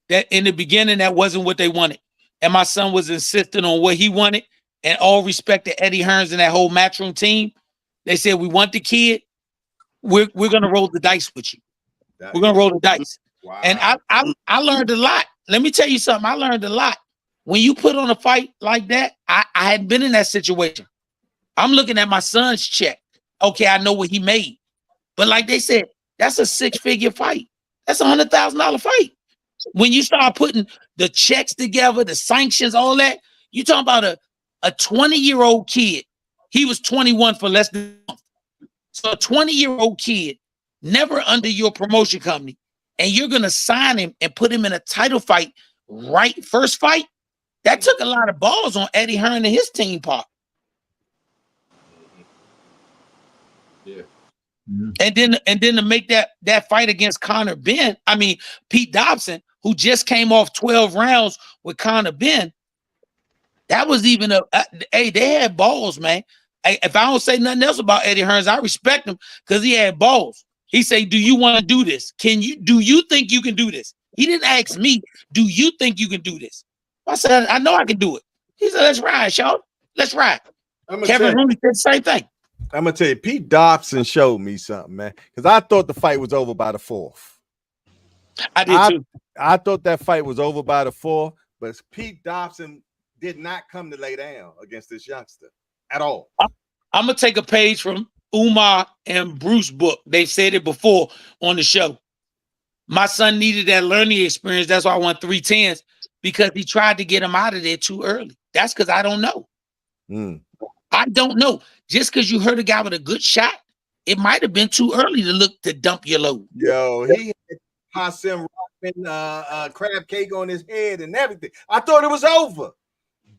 that in the beginning, that wasn't what they wanted. And my son was insisting on what he wanted. And all respect to Eddie Hearns and that whole Matchroom team. They said, we want the kid. We're gonna roll the dice with you. We're gonna roll the dice. Wow. And I learned a lot. Let me tell you something. I learned a lot. When you put on a fight like that, I hadn't been in that situation. I'm looking at my son's check. Okay, I know what he made. But like they said, that's a 6-figure fight. That's $100,000 fight. When you start putting the checks together, the sanctions, all that, you talking about a 20-year-old kid. He was 21 for less than a month. So a 20-year-old kid, never under your promotion company, and you're going to sign him and put him in a title fight right first fight? That took a lot of balls on Eddie Hearn and his team part. Yeah. And then to make that fight against Pete Dobson, who just came off 12 rounds with Conor Benn, that was even hey, they had balls, man. If I don't say nothing else about Eddie Hearns, I respect him because he had balls. He said, do you want to do this? Do you think you can do this? He didn't ask me, do you think you can do this? I said, I know I can do it. He said, let's ride, y'all. Let's ride. Kevin Rooney said the same thing. I'm gonna tell you, Pete Dobson showed me something, man. Because I thought the fight was over by the 4th. I did too. I thought that fight was over by the 4th, but Pete Dobson did not come to lay down against this youngster at all. I'm gonna take a page from Umar and Bruce's book. They've said it before on the show. My son needed that learning experience. That's why I won 3 10s, because he tried to get him out of there too early. That's because I don't know. I don't know. Just because you heard a guy with a good shot, it might have been too early to dump your load. Yo, he had Hassan Rockman, crab cake on his head and everything. I thought it was over.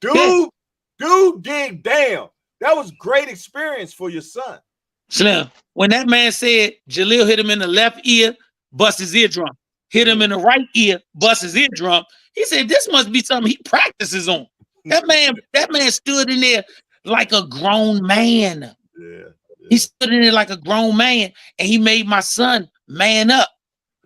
Dude, dig down. That was great experience for your son. Slim, when that man said Jalil hit him in the left ear, bust his eardrum, hit him in the right ear, bust his eardrum, he said this must be something he practices on. That man stood in there like a grown man. Yeah. He stood in there like a grown man, and he made my son man up.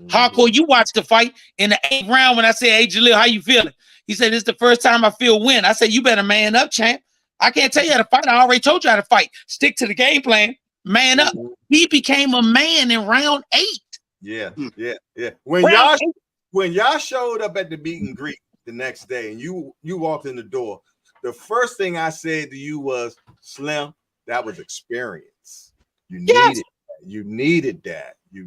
Hardcore, you watched the fight in the 8th round when I said, hey, Jalil, how you feeling? He said, this is the first time I feel win. I said, you better man up, champ. I can't tell you how to fight. I already told you how to fight. Stick to the game plan. Man up. He became a man in round 8. Yeah. When y'all showed up at the meet and greet the next day and you walked in the door, the first thing I said to you was, Slim, that was experience. You needed that. You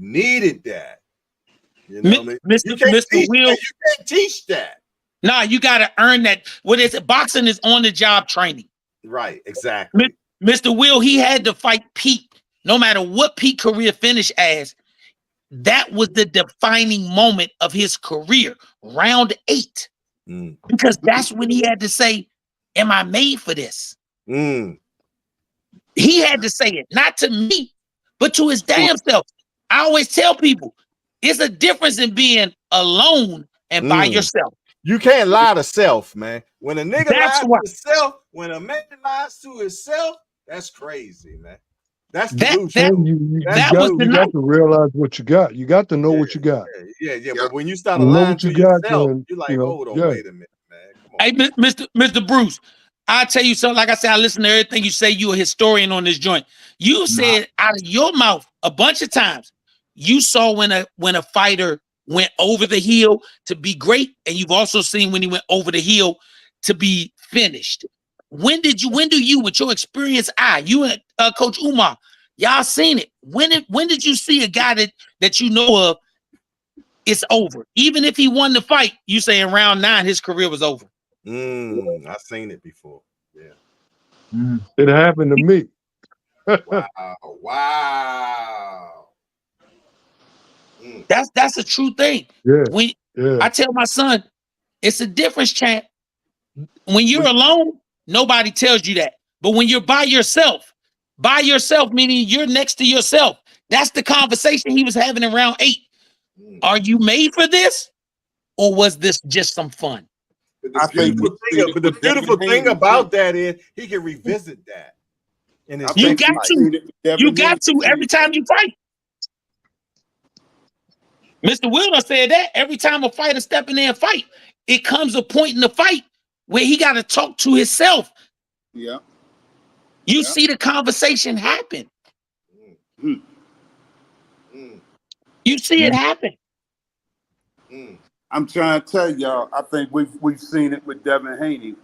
know, Mr. Will, you can't teach that. Nah, you got to earn that. What is it? Boxing is on the job training. Right, exactly. Mr. Will, he had to fight Pete. No matter what Pete career finished as, that was the defining moment of his career, round 8. Because that's when he had to say, am I made for this? He had to say it, not to me, but to his damn self. I always tell people, it's a difference in being alone and by yourself. You can't lie to self, man. When a nigga That's lies why to self, when a man lies to himself, that's crazy, man. That's that delusion. And you That's that was the you delusion. night. got to realize what you got. You got to know Yeah, what you got. yeah. But when you start You know lying what you to got, yourself, then you're you like, know, hold on, yeah. wait a minute, man. Come on. Hey, Mr. Bruce, I tell you something. Like I said, I listen to everything you say. You a historian on this joint. You said out of your mouth a bunch of times. You saw when a fighter went over the hill to be great, and you've also seen when he went over the hill to be finished. When do you, with your experienced eye, you and Coach Umar, y'all seen it? When did you see a guy that you know of? It's over. Even if he won the fight, you say in round 9 his career was over. I've seen it before. Yeah. It happened to me. Wow. That's a true thing. Yeah, When yeah. I tell my son, it's a difference, champ. When you're alone, nobody tells you that. But when you're by yourself meaning you're next to yourself, that's the conversation he was having in round 8. Are you made for this, or was this just some fun? I think The beautiful thing about that is he can revisit that in his You next got fight. to. You got to every time you fight. Mr. Wilder said that every time a fighter step in there and fight, it comes a point in the fight where he got to talk to himself. Yeah. You see the conversation happen. You see it happen. I'm trying to tell y'all, I think we've seen it with Devin Haney.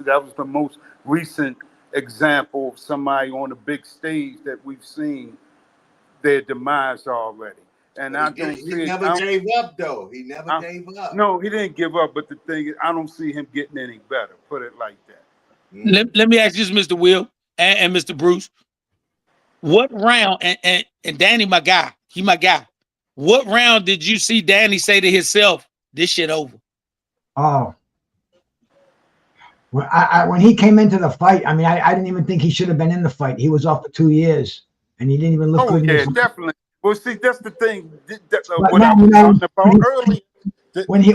That was the most recent example of somebody on the big stage that we've seen their demise already. And I don't see He never gave up, though. He never gave up. No, he didn't give up. But the thing is, I don't see him getting any better. Put it like that. Let me ask you this, Mr. Will and Mr. Bruce. What round, and Danny, my guy, he my guy. What round did you see Danny say to himself, this shit over? Oh. When he came into the fight, I mean, I didn't even think he should have been in the fight. He was off for 2 years, and he didn't even look good. Yeah, definitely. Well, see, that's the thing. What I was talking about earlier. When he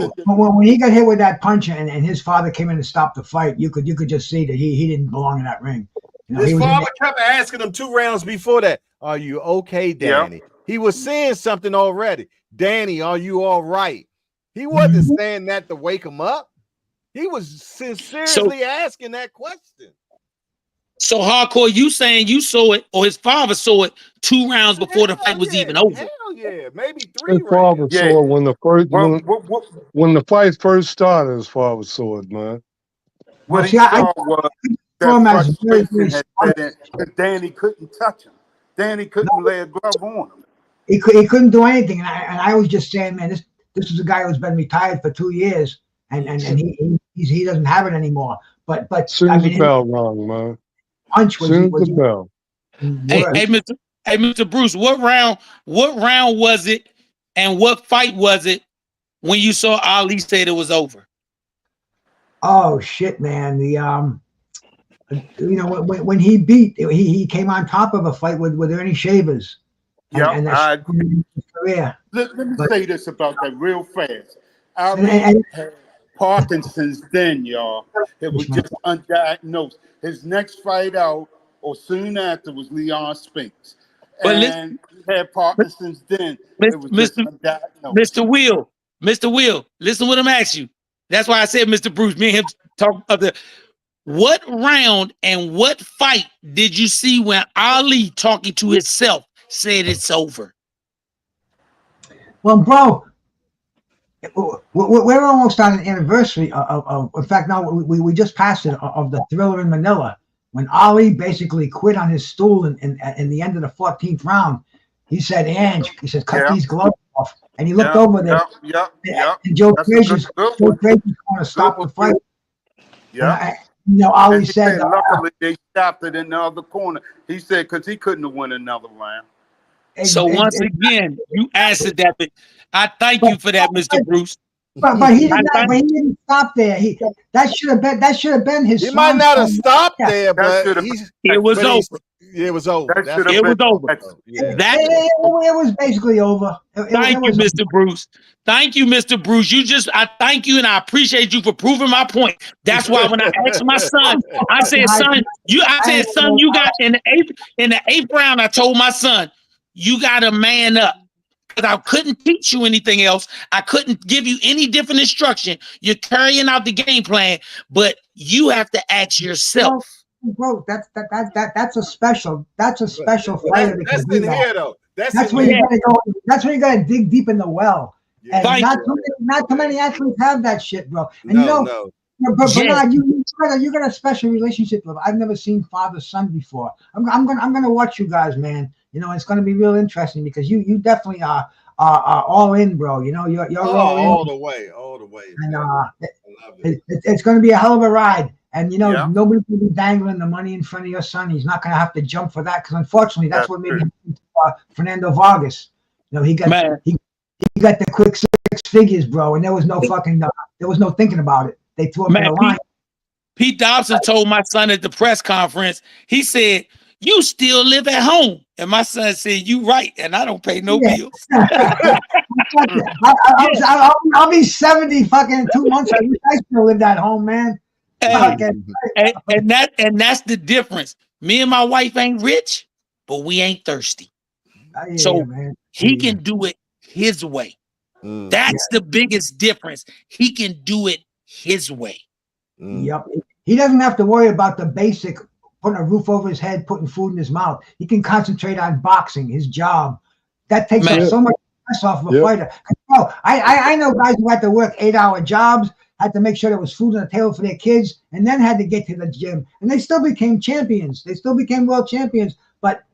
got hit with that punch and his father came in to stop the fight, you could just see that he didn't belong in that ring. You know, his father kept asking him 2 rounds before that, "Are you okay, Danny?" Yep. He was saying something already. "Danny, are you all right?" He wasn't saying that to wake him up. He was sincerely asking that question. So hardcore, you saying you saw it, or his father saw it 2 rounds before the fight was even over? Hell yeah, maybe 3 His father saw it when the first when the fight first started. His father saw it, man. What he saw was that frustration had set in because Danny couldn't touch him. Danny couldn't lay a glove on him. He couldn't do anything, and I was just saying, man, this is a guy who's been retired for 2 years, and he doesn't have it anymore. But I mean, the bell rung, man. Punch was the bell. Hey, Mr. Bruce, what round was it, and what fight was it when you saw Ali say it was over? Oh shit, man! When he beat, he came on top of a fight with Ernie Shavers. Yeah, I agree. Let me say this about that real fast. Ali had Parkinson's then, y'all. It was just undiagnosed. His next fight out, or soon after, was Leon Spinks. And he had Parkinson's then. It was just undiagnosed. Mr. Will, listen what I'm asking you. That's why I said, Mr. Bruce, me and him talk of the. What round and what fight did you see when Ali, talking to himself, said it's over? Well, bro, we're almost on an anniversary of in fact, now we just passed it, of the Thriller in Manila, when Ali basically quit on his stool in the end of the 14th round. He said, "Ange," he said, "cut these gloves off." And he looked over there. And Joe Frazier's going to stop the fight. Yeah. Ali said, luckily they stopped it in the other corner. He said, because he couldn't have won another round. So once again, you answered that. I thank you for that, Mr. Bruce. But he did not. But he didn't stop there. That should have been his. He might not have stopped Yeah. there, but it was over. it was over. That That's should have It been. was over. Yeah. That It was basically over. Thank you, Mr. Bruce. Thank you, Mr. Bruce. I thank you and I appreciate you for proving my point. That's why when I asked my son, I said, son, you got in the eighth round, I told my son, you got to man up. Because I couldn't teach you anything else. I couldn't give you any different instruction. You're carrying out the game plan, but you have to ask yourself. Bro, that's a special fighter. That's in here though. That's where you gotta go. That's where you gotta dig deep in the well. Yeah. And not too many athletes have that shit, bro. And No. But Bernard, you got a special relationship with him. I've never seen father-son before. I'm gonna watch you guys, man. You know, it's gonna be real interesting because you definitely are all in, bro. You know, you're all in. All the way. And it's gonna be a hell of a ride. And you know, nobody's gonna be dangling the money in front of your son. He's not gonna have to jump for that because unfortunately, that's what made Fernando Vargas. You know, he got the quick 6 figures, bro, and there was no fucking there was no thinking about it. They threw him in the line. Pete Dobson told my son at the press conference, he said, you still live at home. And my son said, you right, and I don't pay no bills. I'll be 70 fucking 2 months. I wish I still lived at home, man. Hey, and that's the difference. Me and my wife ain't rich, but we ain't thirsty. So he can do it his way. That's the biggest difference. He can do it his way. Yep. He doesn't have to worry about the basic putting a roof over his head, putting food in his mouth. He can concentrate on boxing, his job. That takes up so much stress off of a fighter. I know guys who had to work 8-hour jobs, had to make sure there was food on the table for their kids, and then had to get to the gym. And they still became champions. They still became world champions. But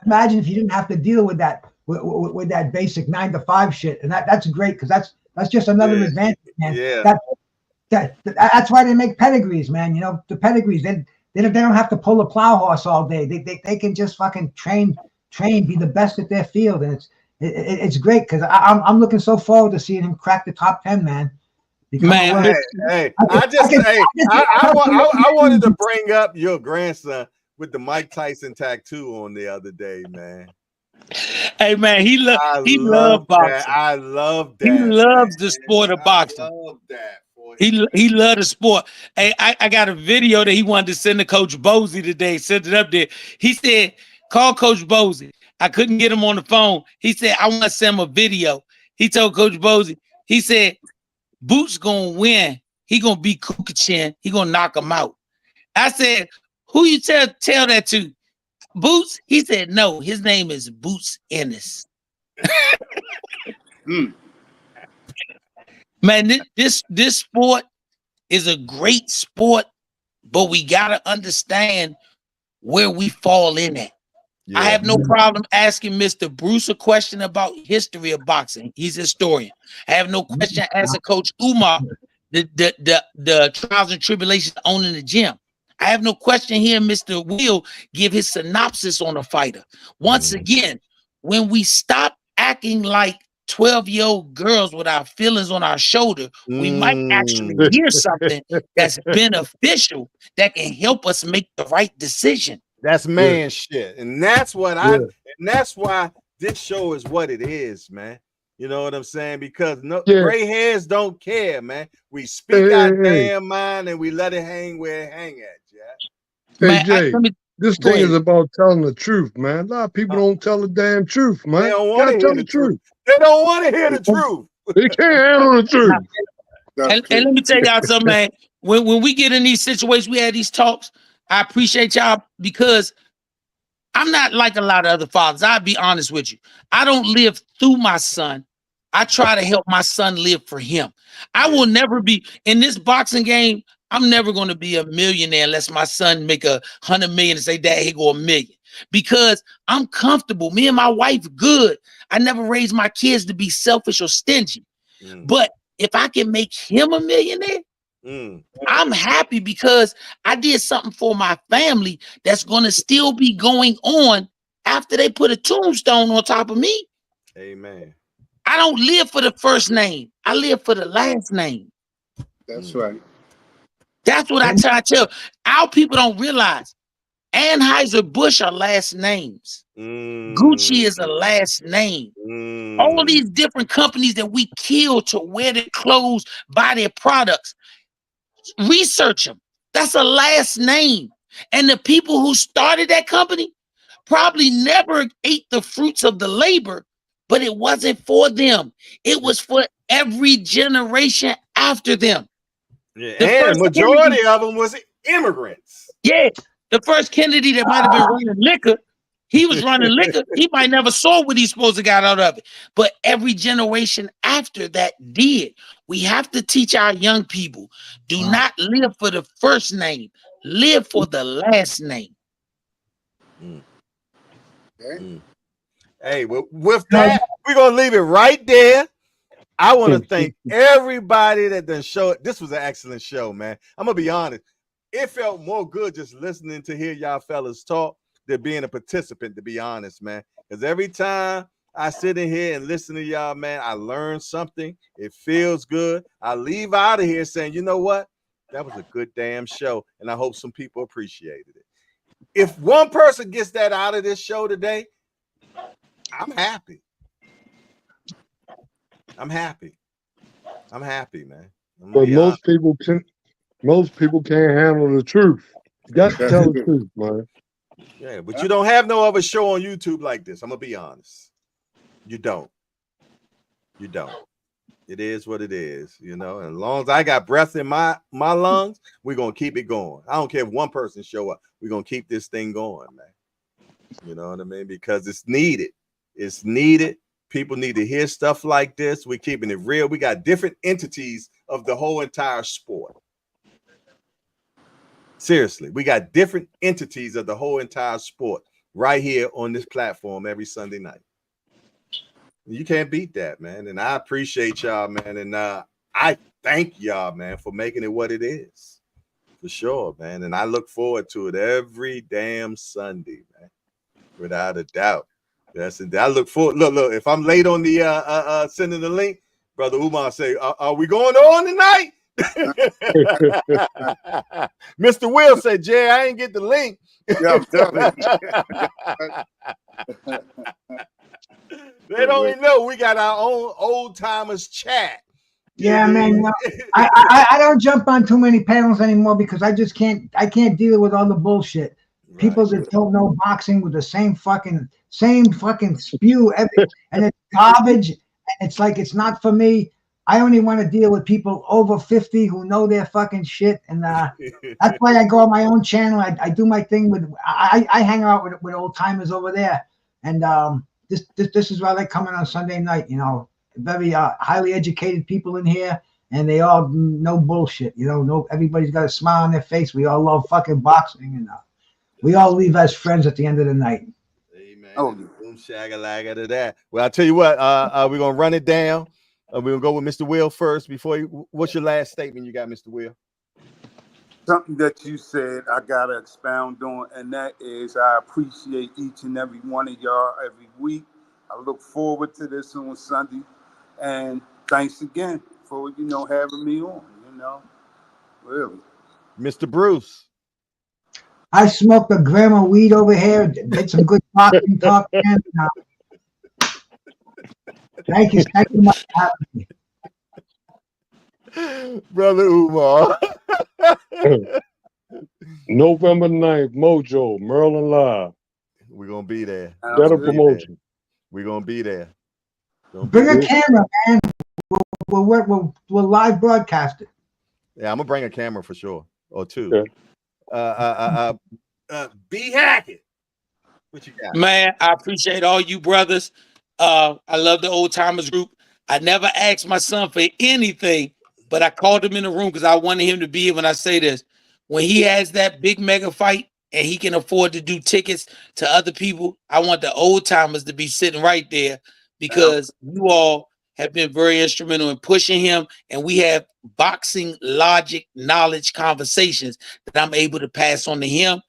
imagine if you didn't have to deal with that with that basic 9-to-5 shit. And that's great because that's just another advantage, man. Yeah. That's why they make pedigrees, man. You know, the pedigrees, they don't have to pull a plow horse all day. They can just fucking train, be the best at their field, and it's great because I'm looking so forward to seeing him crack the top 10, man. I wanted to bring up your grandson with the Mike Tyson tattoo on the other day, man. Hey man, he loved boxing. I love that. He loves the sport of boxing. I love that. He loved the sport. Hey, I got a video that he wanted to send to Coach Bosey today. Sent it up there. He said, call Coach Bosey. I couldn't get him on the phone. He said, I want to send him a video. He told Coach Bosey, he said, Boots gonna win. He gonna beat Kukachin. He gonna knock him out. I said, who you tell that to? Boots? He said, no, his name is Boots Ennis. Man, this sport is a great sport, but we gotta understand where we fall in at. Yeah. I have no problem asking Mr. Bruce a question about history of boxing. He's a historian. I have no question asking Coach Umar the trials and tribulations owning the gym. I have no question hearing Mr. Will give his synopsis on a fighter. Once again, when we stop acting like 12-year-old girls with our feelings on our shoulder, we might actually hear something that's beneficial that can help us make the right decision. That's man shit. And that's what and that's why this show is what it is, man. You know what I'm saying? Because gray hairs don't care, man. We speak our damn mind and we let it hang where it hang at, Hey, Jay, this thing is about telling the truth, man. A lot of people don't tell the damn truth, man. They don't want to hear the truth. They don't want to hear the truth. They can't handle the truth. And let me tell y'all something, man. When we get in these situations, we have these talks, I appreciate y'all because I'm not like a lot of other fathers. I'll be honest with you. I don't live through my son. I try to help my son live for him. I will never be in this boxing game. I'm never going to be a millionaire unless my son make $100 million and say, Dad, here go $1 million. Because I'm comfortable. Me and my wife good. I never raised my kids to be selfish or stingy. But if I can make him a millionaire, I'm happy because I did something for my family that's going to still be going on after they put a tombstone on top of me. Amen. I don't live for the first name. I live for the last name. That's right. That's what I try to tell. Our people don't realize Anheuser-Busch are last names. Gucci is a last name. All these different companies that we kill to wear their clothes, buy their products, research them. That's a last name. And the people who started that company probably never ate the fruits of the labor, but it wasn't for them. It was for every generation after them. Yeah, and the majority of them was immigrants. Yeah, the first Kennedy that might have been running liquor, he was running liquor. He might never saw what he's supposed to got out of it. But every generation after that did. We have to teach our young people, do not live for the first name. Live for the last name. Hey, well, with that, we're going to leave it right there. I want to thank everybody that done showed. This was an excellent show, man. I'm going to be honest. It felt more good just listening to hear y'all fellas talk than being a participant, to be honest, man. Because every time I sit in here and listen to y'all, man, I learn something. It feels good. I leave out of here saying, you know what? That was a good damn show, and I hope some people appreciated it. If one person gets that out of this show today, I'm happy. I'm happy, man. But most people can't handle the truth. You got to tell the truth, man. Yeah, but you don't have no other show on YouTube like this. I'm gonna be honest. You don't. It is what it is, you know. And as long as I got breath in my lungs, we're gonna keep it going. I don't care if one person show up. We're gonna keep this thing going, man. You know what I mean? Because it's needed. It's needed. People need to hear stuff like this. We're keeping it real. We got different entities of the whole entire sport. Seriously, we got different entities of the whole entire sport right here on this platform every Sunday night. You can't beat that, man. And I appreciate y'all, man. And I thank y'all, man, for making it what it is. For sure, man. And I look forward to it every damn Sunday, man. Without a doubt. That's it. I look forward. Look, if I'm late on the sending the link, Brother Umar say, are we going on tonight? Mr. Will said, Jay, I ain't get the link. Yeah, I'm telling you. They don't even know we got our own old timers chat. Yeah, man. No, I don't jump on too many panels anymore because I just can't. I can't deal with all the bullshit. Right. People that don't know boxing with the same fucking spew, and it's garbage. And it's like it's not for me. I only want to deal with people over 50 who know their fucking shit, and that's why I go on my own channel. I do my thing with. I hang out with old timers over there, and this is why I like coming on Sunday night. You know, very highly educated people in here, and they all know bullshit. You know, everybody's got a smile on their face. We all love fucking boxing, and we all leave as friends at the end of the night. Amen. Oh, boom shagalaga to that. Well, I'll tell you what. We're gonna run it down. We're gonna go with Mr. Will first. What's your last statement you got, Mr. Will? Something that you said I gotta expound on, and that is I appreciate each and every one of y'all every week. I look forward to this on Sunday, and thanks again for having me on. Really, Mr. Bruce. I smoked a gram of weed over here. Did some good boxing talk. Thank you much for having me. Brother Umar. November 9th, Mojo, Maryland Live. We're going to be there. Better promotion. We're going to be there. Bring a camera, man. We'll live broadcast it. Yeah, I'm going to bring a camera for sure. Or two. Yeah. B Hackett. What you got? Man, I appreciate all you brothers. I love the old timers group. I never asked my son for anything, but I called him in the room because I wanted him to be here when I say this. When he has that big mega fight and he can afford to do tickets to other people, I want the old timers to be sitting right there because you all have been very instrumental in pushing him, and we have boxing logic, knowledge conversations that I'm able to pass on to him.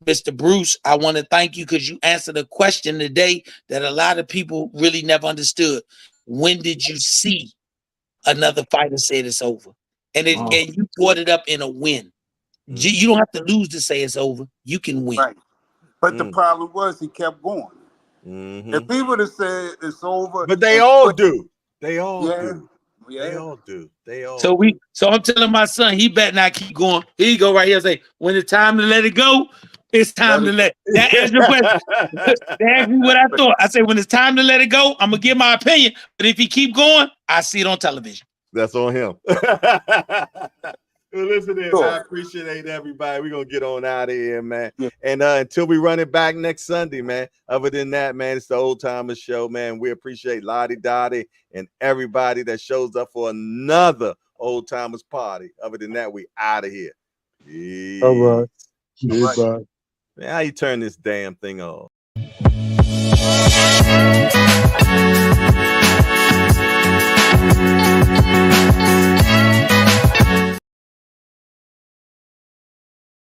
Mr. Bruce, I want to thank you because you answered a question today that a lot of people really never understood. when did you see another fighter said it's over? And and you brought it up in a win. You don't have to lose to say it's over. You can win. Right. But the problem was he kept going. If he would have said it's over, but they all do. They all do. Yeah. They all do. They all. So I'm telling my son he better not keep going. Here you go right here. Say when it's time to let it go, it's time to let. That answer your question. They asked me what I thought. I said when it's time to let it go, I'm gonna give my opinion. But if he keep going, I see it on television. That's on him. Well, listen here, man. I appreciate everybody. We're gonna get on out of here, man. Yeah. And until we run it back next Sunday, man. Other than that, man, it's the Old Timers Show, man. We appreciate Lottie Dottie and everybody that shows up for another Old Timers party. Other than that, we out of here. Peace. All right. Goodbye. Man, how you turn this damn thing off?